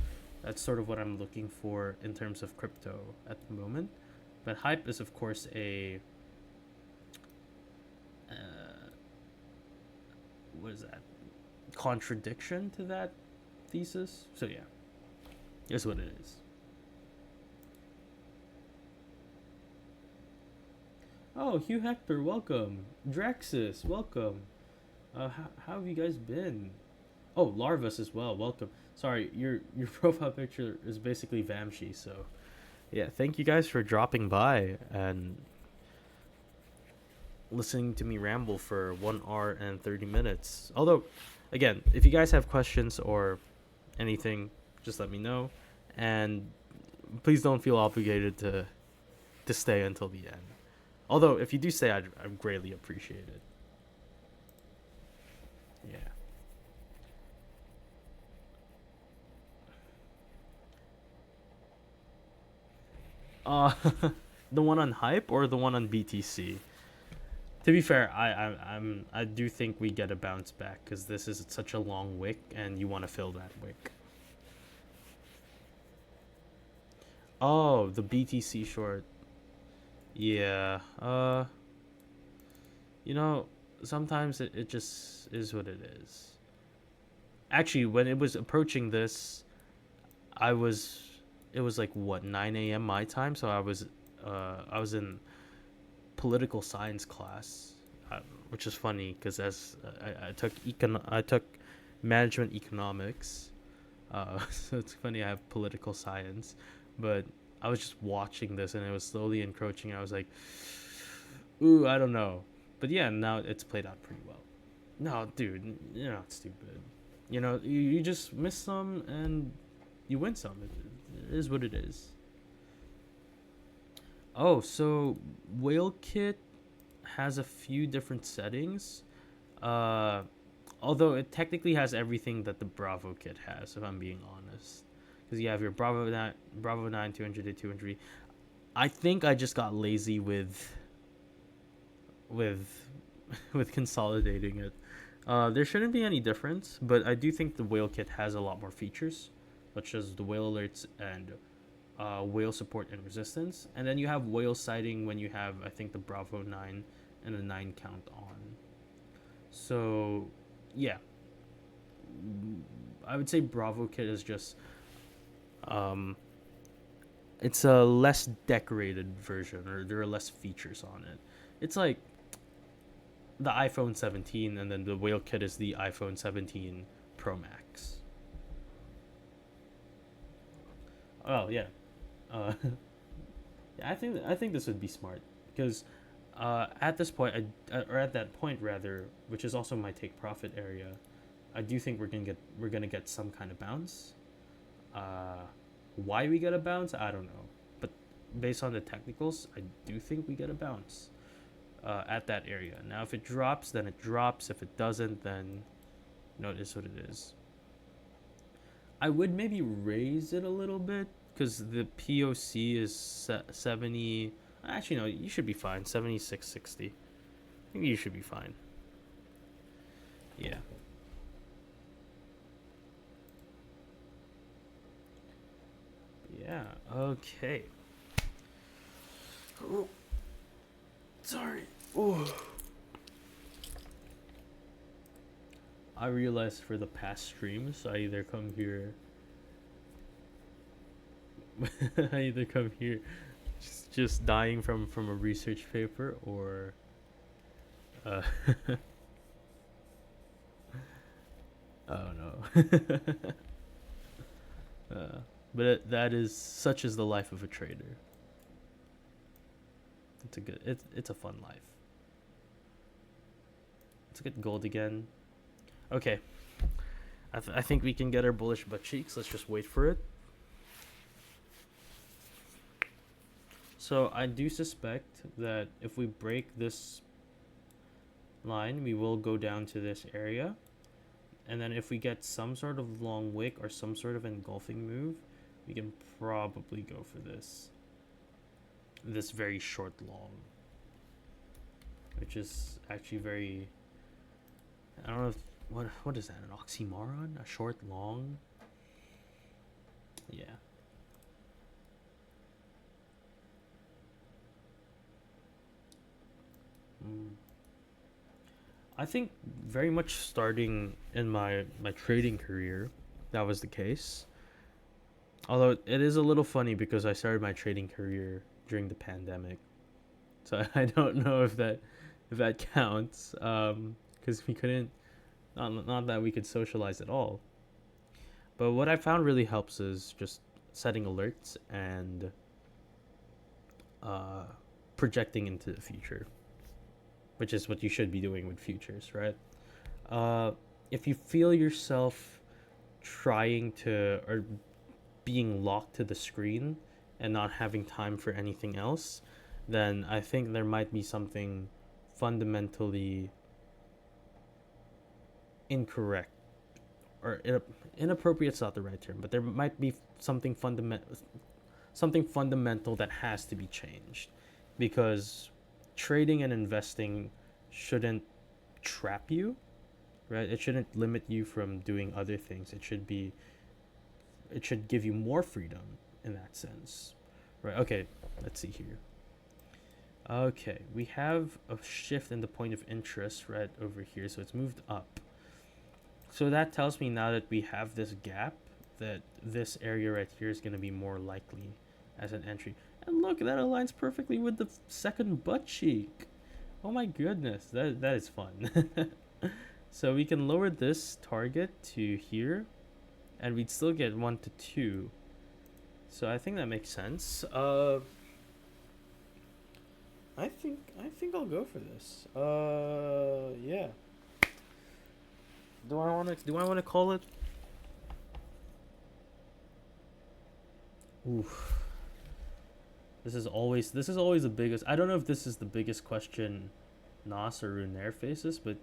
That's sort of what I'm looking for in terms of crypto at the moment. But hype is of course a what is that, contradiction to that thesis. So yeah, here's what it is. Oh, Hugh Hector, welcome. Drexus, welcome. How have you guys been? Oh, Larvus as well, welcome. Sorry, your profile picture is basically Vamshi, so yeah, thank you guys for dropping by and listening to me ramble for 1 hour and 30 minutes. Although, again, if you guys have questions or anything, just let me know. And please don't feel obligated to stay until the end. Although, if you do stay, I'd greatly appreciate it. Yeah. Uh, the one on Hype or the one on BTC? To be fair, I do think we get a bounce back because this is such a long wick, and you want to fill that wick. Oh, the BTC short. Yeah. You know, sometimes it just is what it is. Actually, when it was approaching this, I was it was like what 9 a.m. my time, so I was in political science class, which is funny because as I took management economics, so it's funny I have political science, but I was just watching this and it was slowly encroaching. I was like, ooh, I don't know, but yeah, now it's played out pretty well. No, dude, you're not stupid. You know, you just miss some and you win some. It is what it is. Oh, so Whale Kit has a few different settings. Uh, Although it technically has everything that the Bravo Kit has, if I'm being honest. Because you have your Bravo 9, 200 to 200. I think I just got lazy with with consolidating it. There shouldn't be any difference, but I do think the Whale Kit has a lot more features, such as the whale alerts and whale support and resistance. And then you have whale sighting when you have, I think, the Bravo 9 and the 9 count on. So, yeah. I would say Bravo Kit is just Um, it's a less decorated version, or there are less features on it. It's like the iPhone 17, and then the whale kit is the iPhone 17 Pro Max. Oh yeah, uh, yeah. I think this would be smart because at this point, or at that point rather, which is also my take profit area, I do think we're gonna get some kind of bounce. Uh, why we get a bounce, I don't know, but based on the technicals, I do think we get a bounce at that area. Now, if it drops, then it drops. If it doesn't, then it is what it is. I would maybe raise it a little bit because the POC is 70. Actually, no, you should be fine. 76.60. I think you should be fine. Yeah. Yeah. Okay. Oh, sorry. Oh. I realized for the past streams, I either come here. I either come here just dying from a research paper, or uh, oh no. But that is such is the life of a trader. It's a fun life. Let's get gold again. Okay, I think we can get our bullish butt cheeks. Let's just wait for it. So I do suspect that if we break this line, we will go down to this area. And then if we get some sort of long wick or some sort of engulfing move, we can probably go for this very short long, which is actually very, I don't know if, what is that, an oxymoron? A short long? Yeah. I think very much starting in my trading career, that was the case. Although it is a little funny because I started my trading career during the pandemic, so I don't know if that counts. Because we couldn't, not that we could socialize at all. But what I found really helps is just setting alerts and uh, projecting into the future, which is what you should be doing with futures, right? Uh, if you feel yourself trying to, or being locked to the screen and not having time for anything else, then I think there might be something fundamentally incorrect, or inappropriate's not the right term, but there might be something fundamental that has to be changed, because trading and investing shouldn't trap you, right? It shouldn't limit you from doing other things. It should give you more freedom in that sense, right? Okay, let's see here. Okay, we have a shift in the point of interest right over here, so it's moved up. So that tells me now that we have this gap, that this area right here is going to be more likely as an entry. And look, that aligns perfectly with the second butt cheek. Oh my goodness, that is fun. So we can lower this target to here, and we'd still get 1 to 2. So I think that makes sense. I think I'll go for this. Yeah. Do I want to call it? Oof. This is always the biggest. I don't know if this is the biggest question Nas or Runair faces, but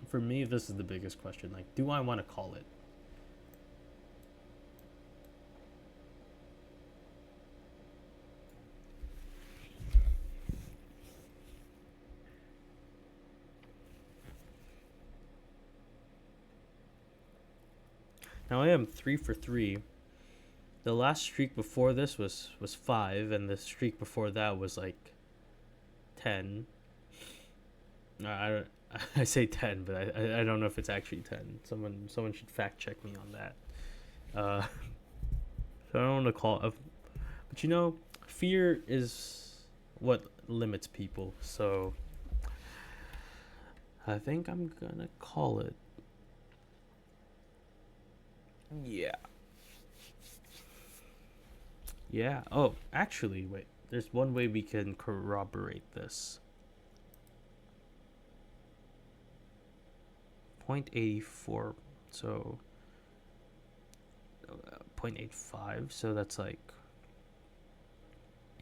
for me this is the biggest question. Like, do I want to call it? Now I am 3 for 3. The last streak before this was 5, and the streak before that was like 10. I don't. I say 10, but I don't know if it's actually 10. Someone should fact check me on that. Uh, So I don't want to call it, but you know, fear is what limits people. So I think I'm gonna call it. Yeah. Yeah. Oh, actually, wait. There's one way we can corroborate this. 0.84. So 0.85. So that's like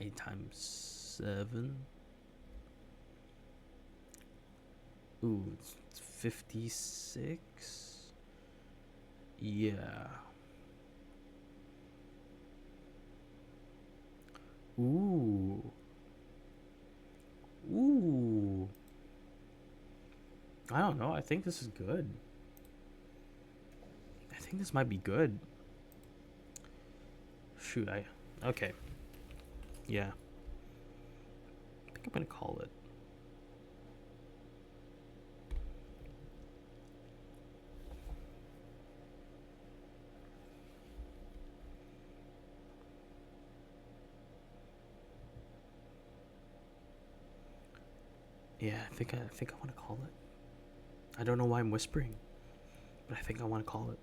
8 times 7. Ooh, it's 56. Yeah. Ooh. Ooh. I don't know. I think this is good. I think this might be good. Shoot, okay. Yeah. I think I'm gonna call it. Yeah, I think I want to call it. I don't know why I'm whispering, but I think I want to call it.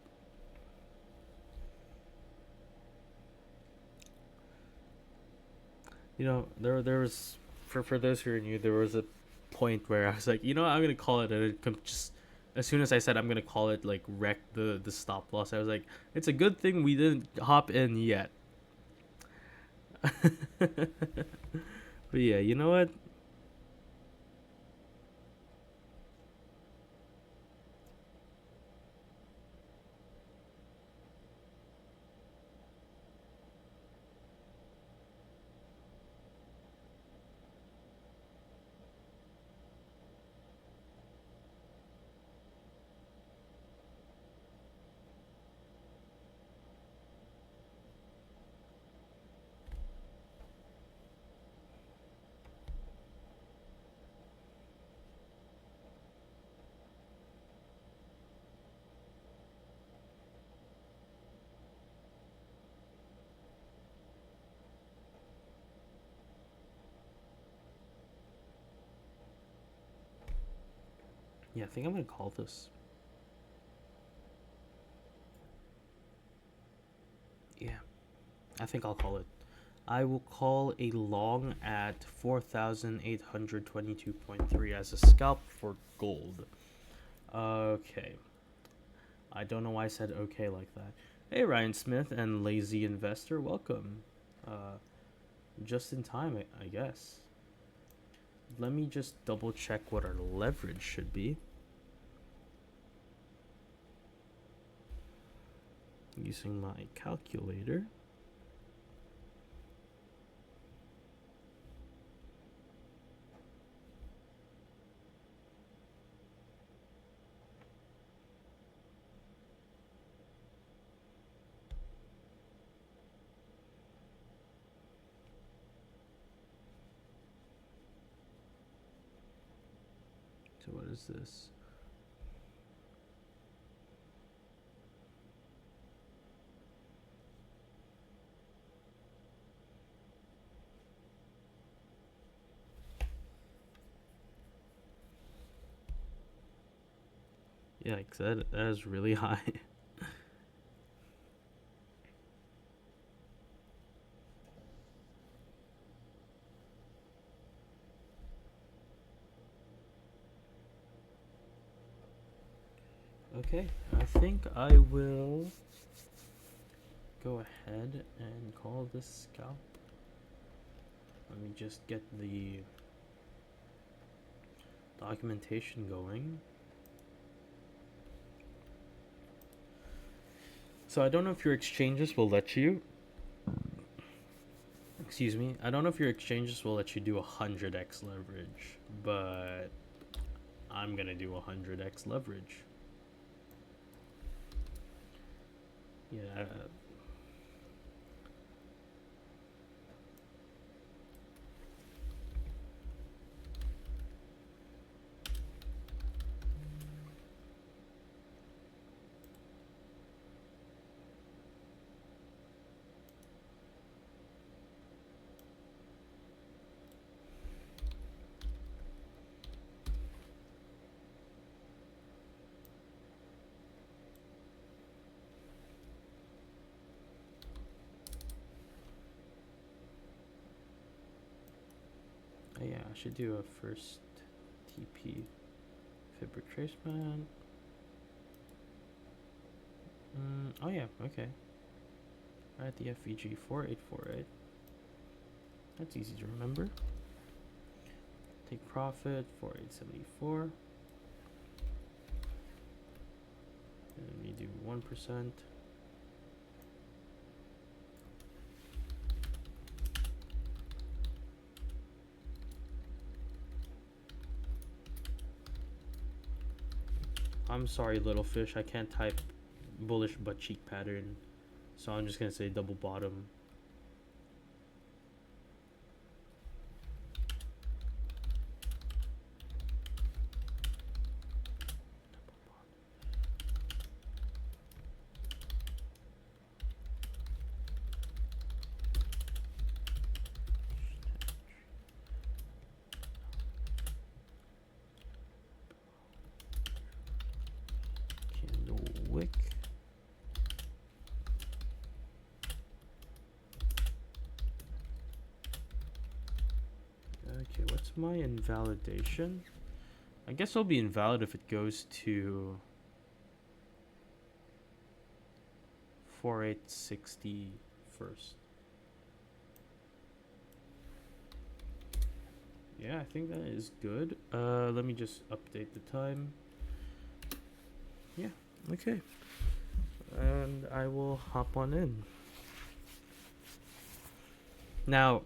You know, there was, for those who are new, there was a point where I was like, you know what, I'm gonna call it, and just as soon as I said I'm gonna call it, like, wreck the stop loss. I was like, it's a good thing we didn't hop in yet. But yeah, you know what? Yeah, I think I'm gonna call this. Yeah, I think I'll call it. I will call a long at 4,822.3 as a scalp for gold. Okay. I don't know why I said okay like that. Hey, Ryan Smith and Lazy Investor, welcome. Uh, just in time, I guess. Let me just double check what our leverage should be. Using my calculator. So what is this? Yeah, like that is really high. Okay, I think I will go ahead and call this scalp. Let me just get the documentation going. So I don't know if your exchanges will let you. Excuse me. I don't know if your exchanges will let you do 100x leverage, but I'm gonna do 100x leverage. Yeah. should do a first TP fib retracement. Oh yeah, okay. Right at the FVG 4848. That's easy to remember. Take profit 4874. And we do 1%. I'm sorry, little fish. I can't type bullish butt cheek pattern, so I'm just gonna say double bottom. Candle wick. Okay, what's my invalidation? I guess it'll be invalid if it goes to 4860 first. Yeah, I think that is good. Let me just update the time. Yeah, okay. And I will hop on in. Now,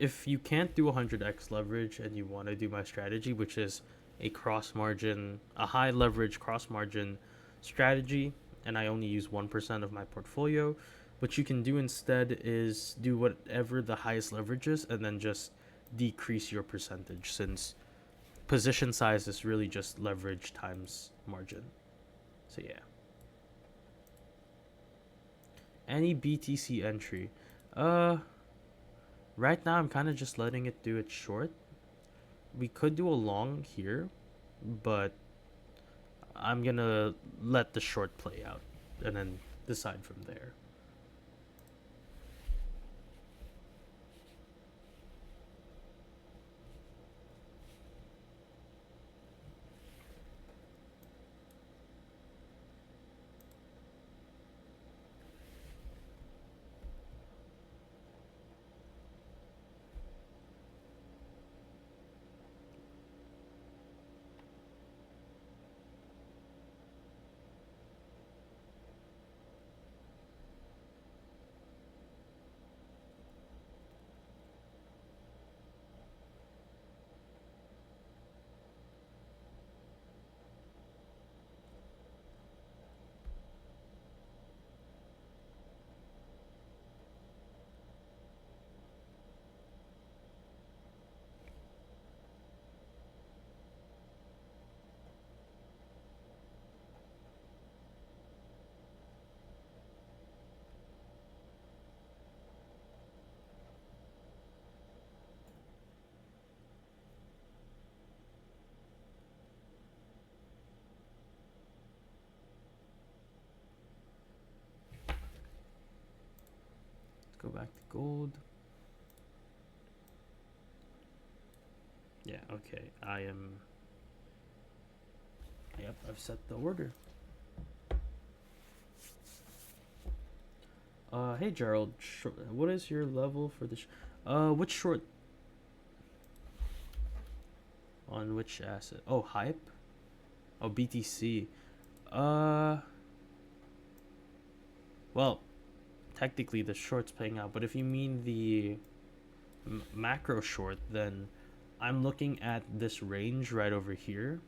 if you can't do 100x leverage and you want to do my strategy, which is a cross margin, a high leverage cross margin strategy, and I only use 1% of my portfolio, what you can do instead is do whatever the highest leverage is and then just decrease your percentage, since position size is really just leverage times margin. So yeah. Any BTC entry? Right now I'm kind of just letting it do it short. We could do a long here, but I'm gonna let the short play out and then decide from there. Let's go back to gold. Yeah, okay. Yep, I've set the order. Hey Gerald, what is your level for the which short? On which asset? Oh, hype? Oh, BTC. Uh, well, technically the short's paying out, but if you mean the macro short, then I'm looking at this range right over here.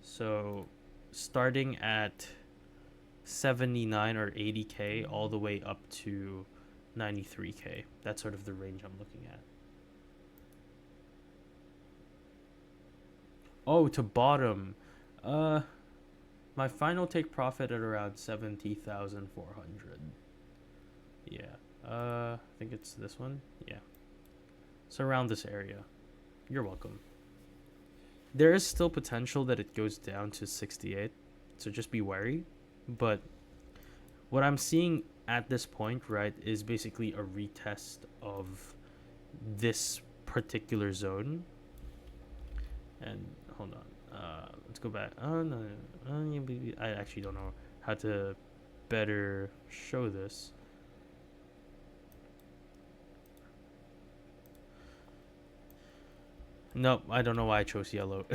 So, starting at 79 or 80k all the way up to 93k. That's sort of the range I'm looking at. Oh, to bottom. My final take profit at around 70,400. Yeah. I think it's this one. Yeah. So around this area. You're welcome. There is still potential that it goes down to 68, so just be wary. But what I'm seeing at this point, right, is basically a retest of this particular zone. And hold on, let's go back. Oh no, I actually don't know how to better show this. Nope, I don't know why I chose yellow.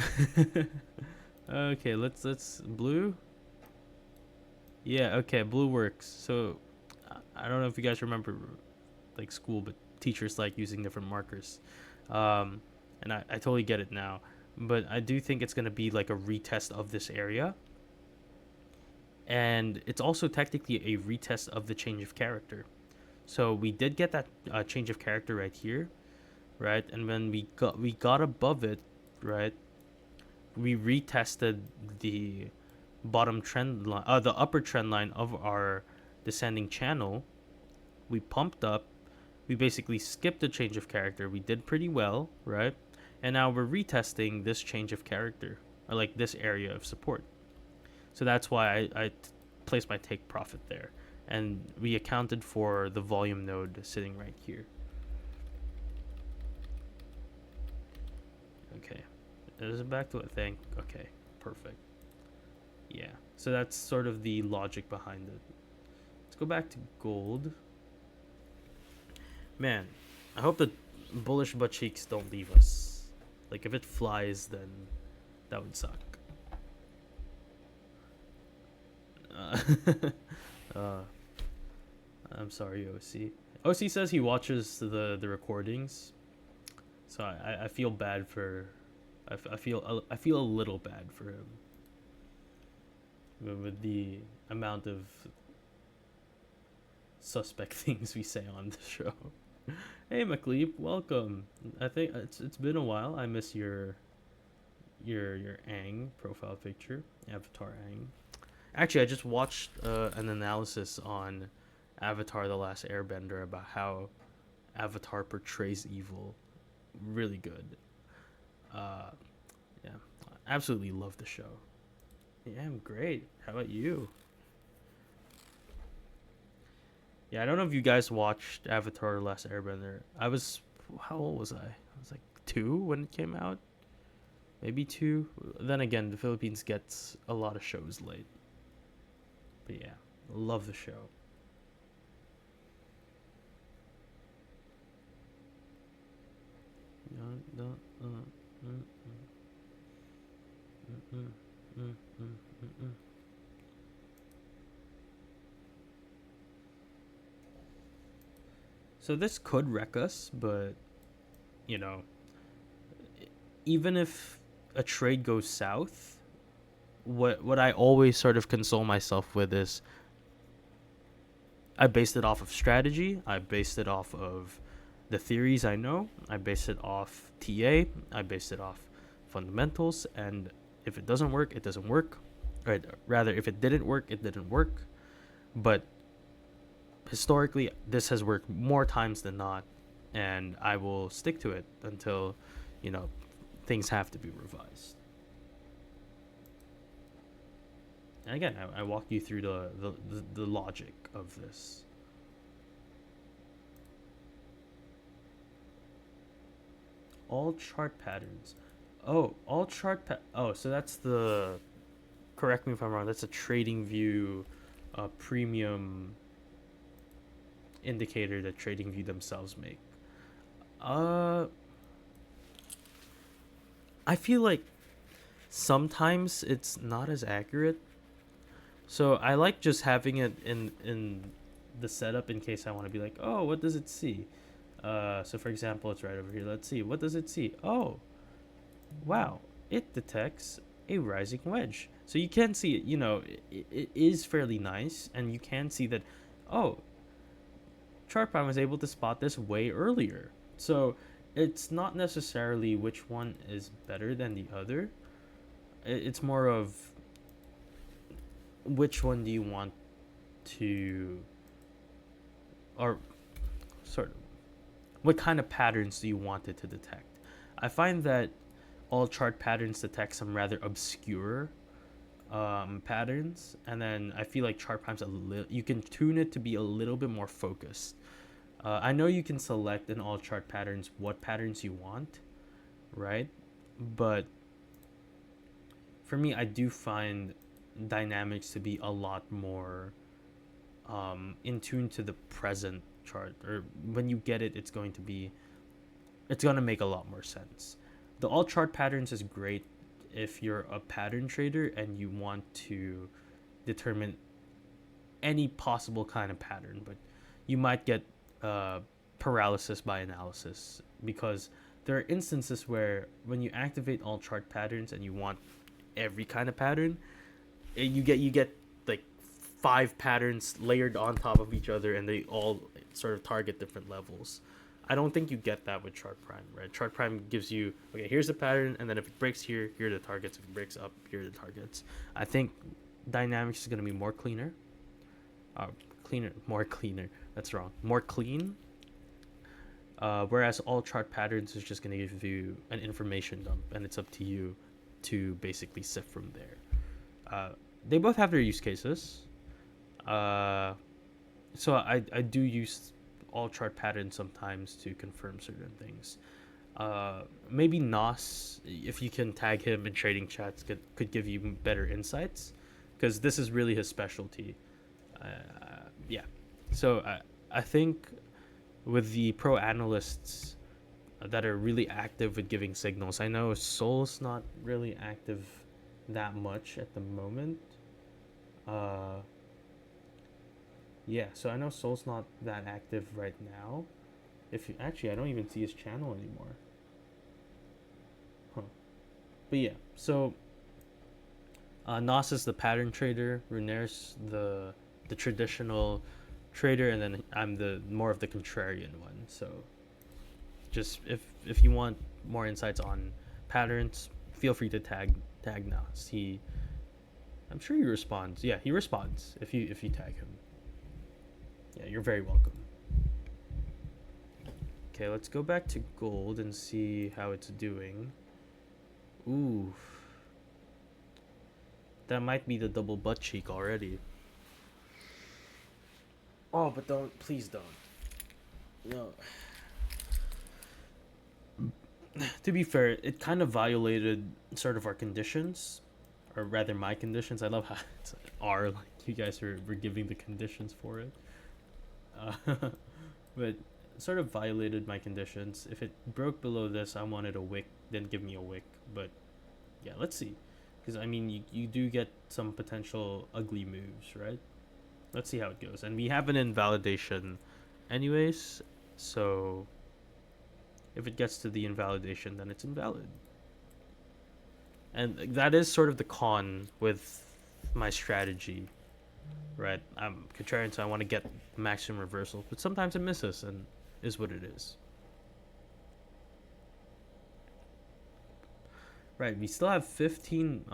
Okay, let's blue. Yeah, okay, blue works. So I don't know if you guys remember like school, but teachers like using different markers. Um, and I totally get it now. But I do think it's gonna be like a retest of this area. And it's also technically a retest of the change of character. So we did get that change of character right here, right? And when we got above it, right, we retested the bottom trend line, the upper trend line of our descending channel. We pumped up. We basically skipped the change of character. We did pretty well, right? And now we're retesting this change of character, or like this area of support. So that's why I placed my take profit there. And we accounted for the volume node sitting right here. Okay. Is it back to a thing? Okay. Perfect. Yeah. So that's sort of the logic behind it. Let's go back to gold. Man, I hope the bullish butt cheeks don't leave us. Like, if it flies, then that would suck. Uh, uh, I'm sorry, OC. OC says he watches the recordings, so I feel bad for, I feel a little bad for him. With the amount of suspect things we say on the show. Hey McLeep, welcome. I think it's been a while. I miss your Aang profile picture, Avatar Aang. Actually, I just watched an analysis on Avatar: The Last Airbender about how Avatar portrays evil. Really good. Yeah, absolutely love the show. Yeah, I'm great. How about you? Yeah, I don't know if you guys watched Avatar: The Last Airbender. How old was I? I was like 2 when it came out. Maybe 2. Then again, the Philippines gets a lot of shows late. But yeah, love the show. So this could wreck us, but you know, even if a trade goes south, what I always sort of console myself with is I based it off of strategy. I based it off of the theories I know. I based it off TA. I based it off fundamentals. And if it doesn't work, it doesn't work. Right? Rather, if it didn't work, it didn't work. But historically, this has worked more times than not, and I will stick to it until, things have to be revised. And again, I walk you through the logic of this. All chart patterns. So that's the. Correct me if I'm wrong. That's a trading view, premium indicator that TradingView themselves make. I feel like sometimes it's not as accurate. So I like just having it in the setup in case I want to be like, oh, what does it see? So for example, it's right over here. Let's see. What does it see? Oh, wow. It detects a rising wedge. So you can see it, it is fairly nice. And you can see that, oh, ChartPrime was able to spot this way earlier. So it's not necessarily which one is better than the other. It's more of which one do you want to, or sort of, what kind of patterns do you want it to detect? I find that all chart patterns detect some rather obscure patterns, and then I feel like chart prime's you can tune it to be a little bit more focused. I know you can select in all chart patterns what patterns you want, right? But for me, I do find dynamics to be a lot more in tune to the present chart, or when you get it, it's going to make a lot more sense. The all chart patterns is great if you're a pattern trader and you want to determine any possible kind of pattern, but you might get uh, paralysis by analysis, because there are instances where when you activate all chart patterns and you want every kind of pattern, you get like five patterns layered on top of each other, and they all sort of target different levels. I don't think you get that with Chart Prime, right? Chart Prime gives you, okay, here's the pattern, and then if it breaks here, here are the targets. If it breaks up, here are the targets. I think Dynamics is going to be more cleaner. More cleaner. That's wrong. More clean. Whereas all chart patterns is just going to give you an information dump, and it's up to you to basically sift from there. They both have their use cases. So I do use all chart patterns sometimes to confirm certain things. Maybe Nos, if you can tag him in trading chats, could give you better insights, because this is really his specialty. Yeah. So I think with the pro analysts that are really active with giving signals, I know Sol's not really active that much at the moment. Yeah, so I know Sol's not that active right now. Actually, I don't even see his channel anymore. Huh. But yeah, so Nos is the pattern trader, Runer's the traditional trader, and then I'm the more of the contrarian one. So just if you want more insights on patterns, feel free to tag Nos. I'm sure he responds. Yeah, he responds if you tag him. Yeah, you're very welcome. Okay, let's go back to gold and see how it's doing. Ooh. That might be the double butt cheek already. Oh, but please don't. No. To be fair, it kind of violated sort of our conditions, or rather my conditions. I love how it's our, like you guys were giving the conditions for it. But sort of violated my conditions. If it broke below this, I wanted a wick, then give me a wick. But yeah, let's see. Because I mean, you do get some potential ugly moves, right? Let's see how it goes. And we have an invalidation anyways, so if it gets to the invalidation, then it's invalid. And that is sort of the con with my strategy, right? I'm contrarian, so I want to get maximum reversal, but sometimes it misses, and is what it is. Right, we still have 13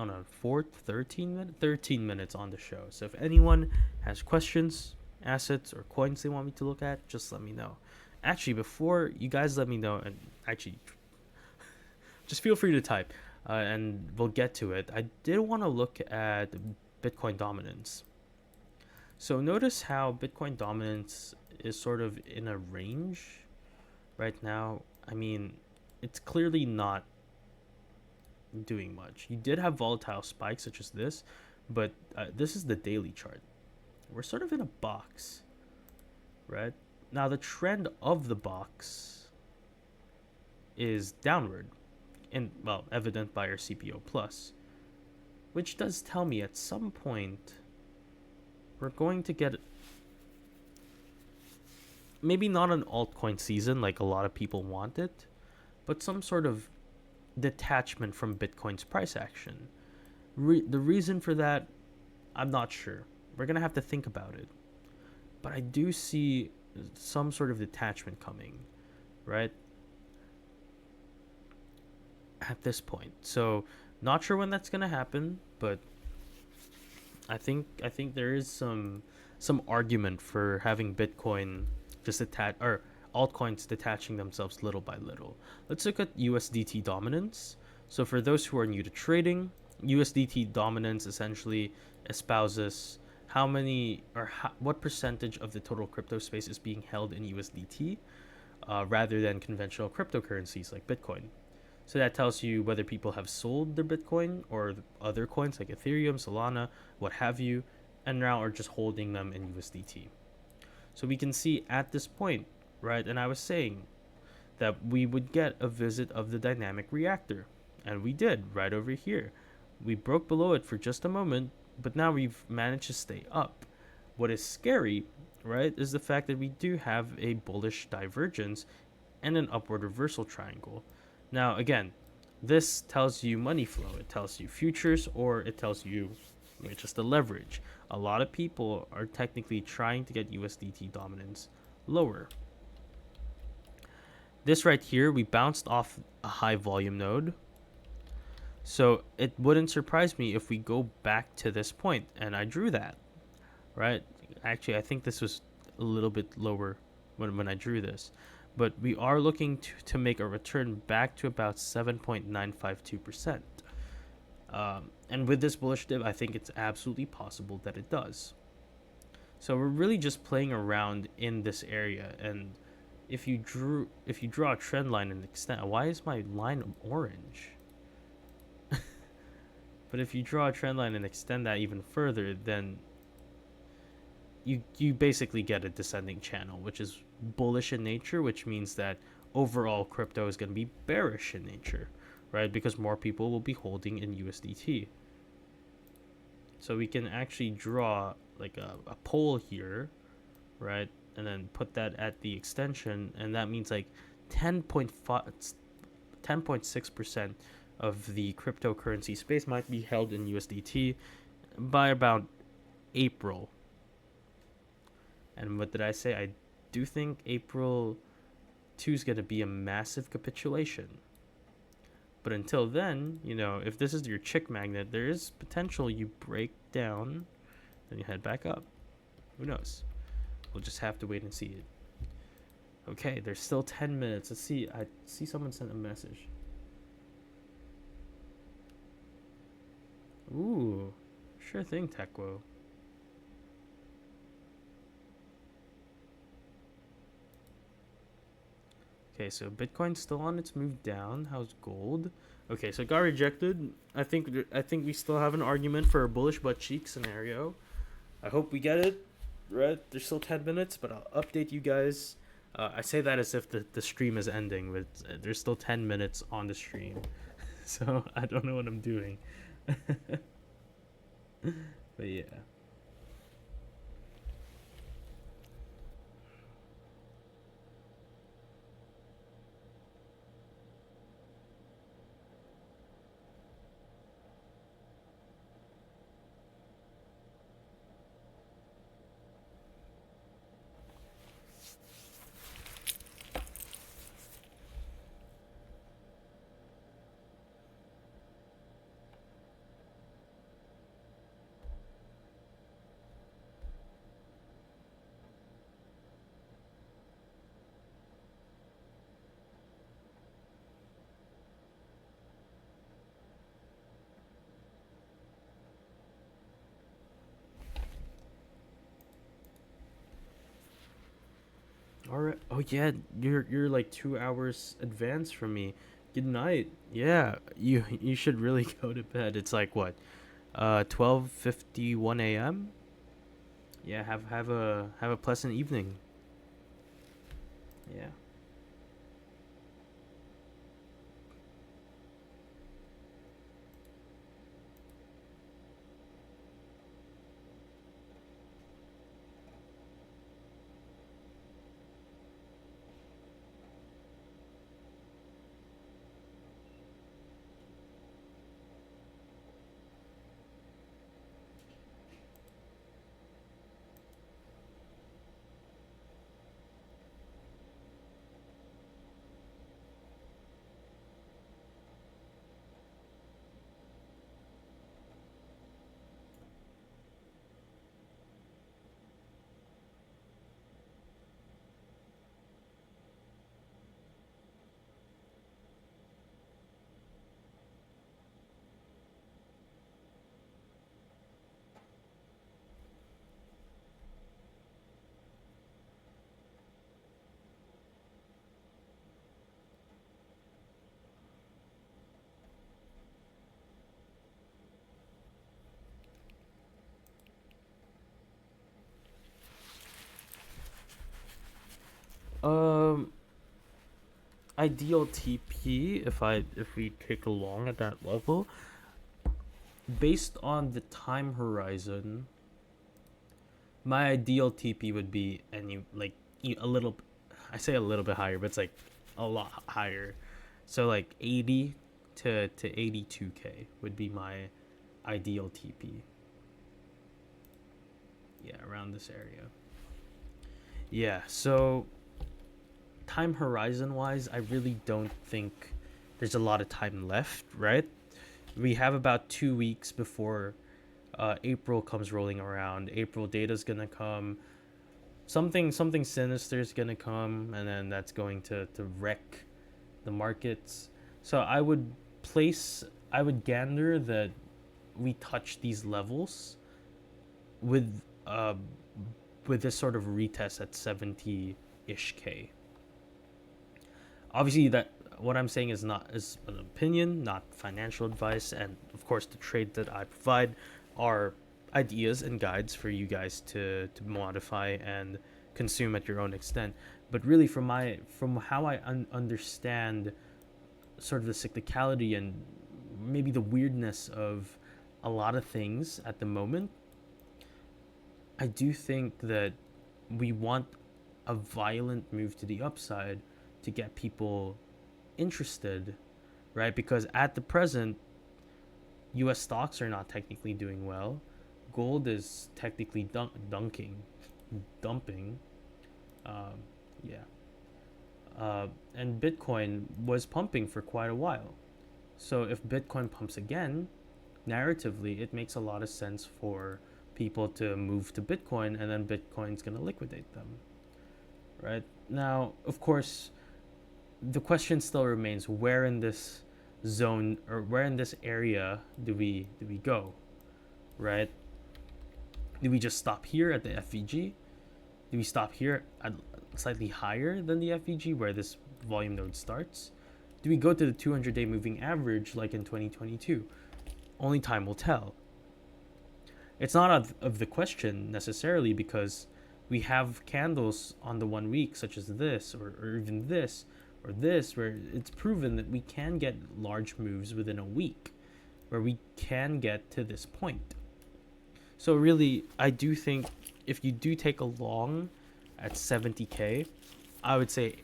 minutes on the show. So if anyone has questions, assets, or coins they want me to look at, just let me know. Actually, before you guys let me know, and actually, just feel free to type, and we'll get to it. I did want to look at Bitcoin dominance. So notice how Bitcoin dominance is sort of in a range right now. I mean, it's clearly not doing much. You did have volatile spikes such as this, but this is the daily chart. We're sort of in a box, right? Now the trend of the box is downward, and well, evident by our CPO plus, which does tell me at some point we're going to get maybe not an altcoin season like a lot of people want it, but some sort of detachment from Bitcoin's price action. The reason for that, I'm not sure. We're going to have to think about it. But I do see some sort of detachment coming, right? At this point. So, not sure when that's going to happen, but I think there is some argument for having Bitcoin just or altcoins detaching themselves little by little. Let's look at USDT dominance. So for those who are new to trading, USDT dominance essentially espouses how many or what percentage of the total crypto space is being held in USDT rather than conventional cryptocurrencies like Bitcoin. So that tells you whether people have sold their Bitcoin or other coins like Ethereum, Solana, what have you, and now are just holding them in USDT. So we can see at this point, right? And I was saying that we would get a visit of the dynamic reactor. And we did right over here. We broke below it for just a moment, but now we've managed to stay up. What is scary, right, is the fact that we do have a bullish divergence and an upward reversal triangle. Now, again, this tells you money flow. It tells you futures, or it tells you just the leverage. A lot of people are technically trying to get USDT dominance lower. This right here, we bounced off a high volume node. So it wouldn't surprise me if we go back to this point, and I drew that, right? Actually, I think this was a little bit lower when I drew this. But we are looking to make a return back to about 7.952%. And with this bullish dip, I think it's absolutely possible that it does. So we're really just playing around in this area, and if you draw a trend line and extend, why is my line orange? But if you draw a trend line and extend that even further, then you basically get a descending channel, which is bullish in nature, which means that overall crypto is going to be bearish in nature, right? Because more people will be holding in USDT. So we can actually draw like a pole here, right? And then put that at the extension, and that means like 10.6% of the cryptocurrency space might be held in USDT by about April. And what did I say? I do think April 2 is going to be a massive capitulation. But until then, if this is your chick magnet, there is potential you break down, then you head back up. Who knows? We'll just have to wait and see it. Okay, there's still 10 minutes. Let's see. I see someone sent a message. Ooh, sure thing, Tekwo. Okay, so Bitcoin's still on its move down. How's gold? Okay, so it got rejected. I think we still have an argument for a bullish butt cheek scenario. I hope we get it. Right? There's still 10 minutes, but I'll update you guys. I say that as if the stream is ending, but there's still 10 minutes on the stream. So I don't know what I'm doing. But yeah. All right. Oh yeah, you're like 2 hours advanced from me. Good night. Yeah, you should really go to bed. It's like what, 12:51 a.m. Yeah, have a pleasant evening. Yeah. Um, ideal TP if we take a long at that level, based on the time horizon, my ideal TP would be any like a little. I say a little bit higher, but it's like a lot higher. So like 80 to 82k would be my ideal TP. Yeah, around this area. Yeah, so time horizon wise, I really don't think there's a lot of time left, right? We have about 2 weeks before April comes rolling around. April data's gonna come. Something sinister is gonna come, and then that's going to wreck the markets. So I would gander that we touch these levels with uh with this sort of retest at 70 ish k. Obviously, that what I'm saying is an opinion, not financial advice, and of course the trade that I provide are ideas and guides for you guys to modify and consume at your own extent. But really, from how I understand sort of the cyclicality and maybe the weirdness of a lot of things at the moment, I do think that we want a violent move to the upside to get people interested, right? Because at the present, US stocks are not technically doing well. Gold is technically dumping. Um, yeah. And Bitcoin was pumping for quite a while. So if Bitcoin pumps again, narratively, it makes a lot of sense for people to move to Bitcoin, and then Bitcoin's going to liquidate them, right? Now, of course, the question still remains: where in this zone or where in this area do we go, right? Do we just stop here at the FVG? Do we stop here at slightly higher than the FVG where this volume node starts? Do we go to the 200-day moving average like in 2022? Only time will tell. It's not of the question necessarily, because we have candles on the 1 week such as this, or even this or this, where it's proven that we can get large moves within a week, where we can get to this point. So really, I do think if you do take a long at 70k, I would say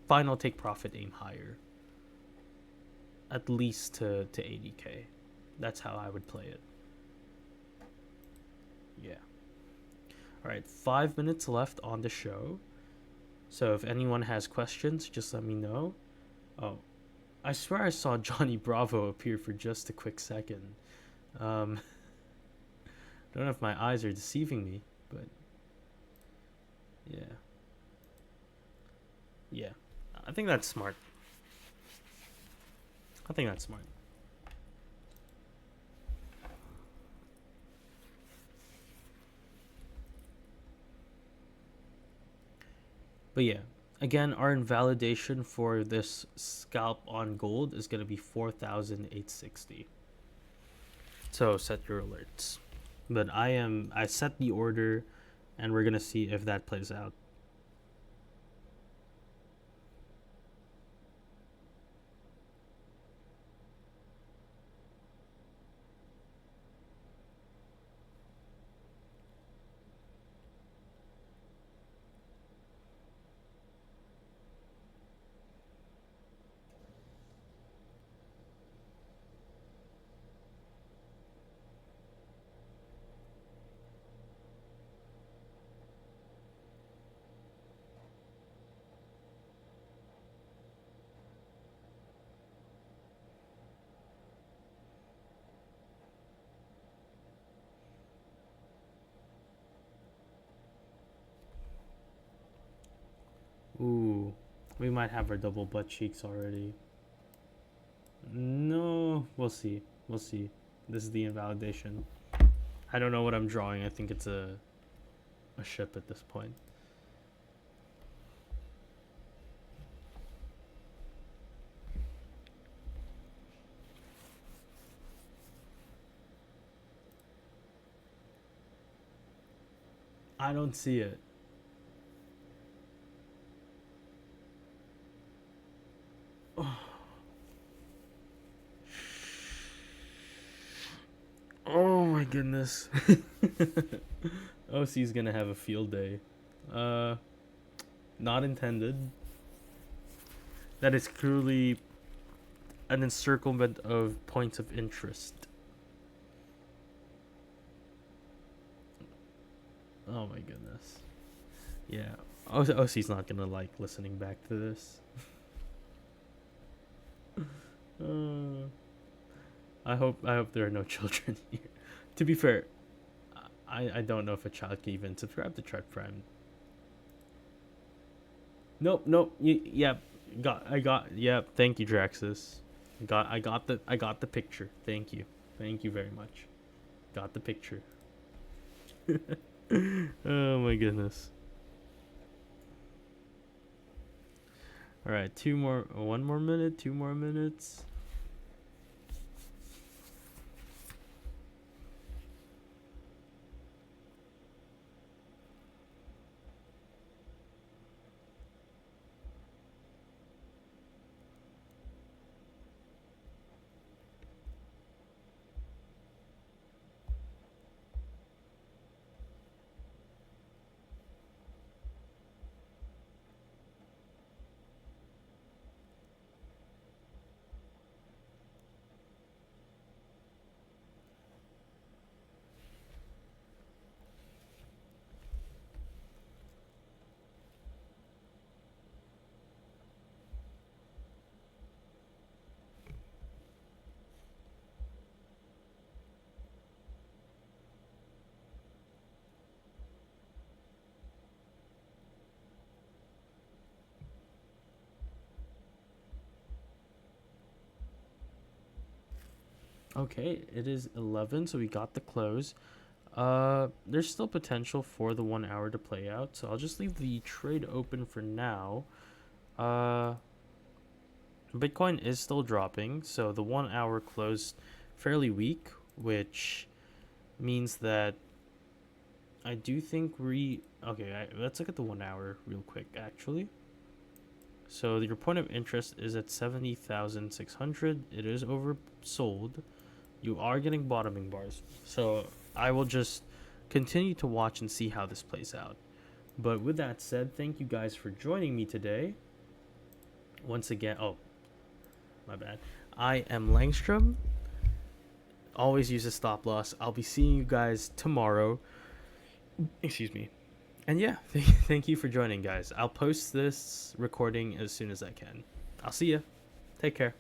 final take profit, aim higher, at least to 80k. That's how I would play it. Yeah. All right, 5 minutes left on the show. So if anyone has questions, just let me know. Oh, I swear I saw Johnny Bravo appear for just a quick second. Um, I don't know if my eyes are deceiving me, but yeah. Yeah. I think that's smart. I think that's smart. But yeah, again, our invalidation for this scalp on gold is going to be 4,860. So set your alerts. But I set the order, and we're going to see if that plays out. Ooh, we might have our double butt cheeks already. No, we'll see. We'll see. This is the invalidation. I don't know what I'm drawing. I think it's a ship at this point. I don't see it. goodness. OC's gonna have a field day. Uh, Not intended. That is clearly an encirclement of points of interest. Oh my goodness. Yeah. OC's not gonna like listening back to this. Uh, I hope there are no children here. To be fair, I don't know if a child can even subscribe to Trek Prime. Nope. Yep. Yep. Thank you, Draxus. I got the picture. Thank you very much. Got the picture. Oh my goodness. All right, one more minute, 2 more minutes. Okay, it is 11, so we got the close. There's still potential for the 1 hour to play out, so I'll just leave the trade open for now. Uh, Bitcoin is still dropping, so the 1 hour closed fairly weak, which means that I do think let's look at the 1 hour real quick, actually. So your point of interest is at 70,600. It is oversold. You are getting bottoming bars. So I will just continue to watch and see how this plays out. But with that said, thank you guys for joining me today. Once again, my bad. I am Langestrom. Always use a stop loss. I'll be seeing you guys tomorrow. Excuse me. And yeah, thank you for joining, guys. I'll post this recording as soon as I can. I'll see ya. Take care.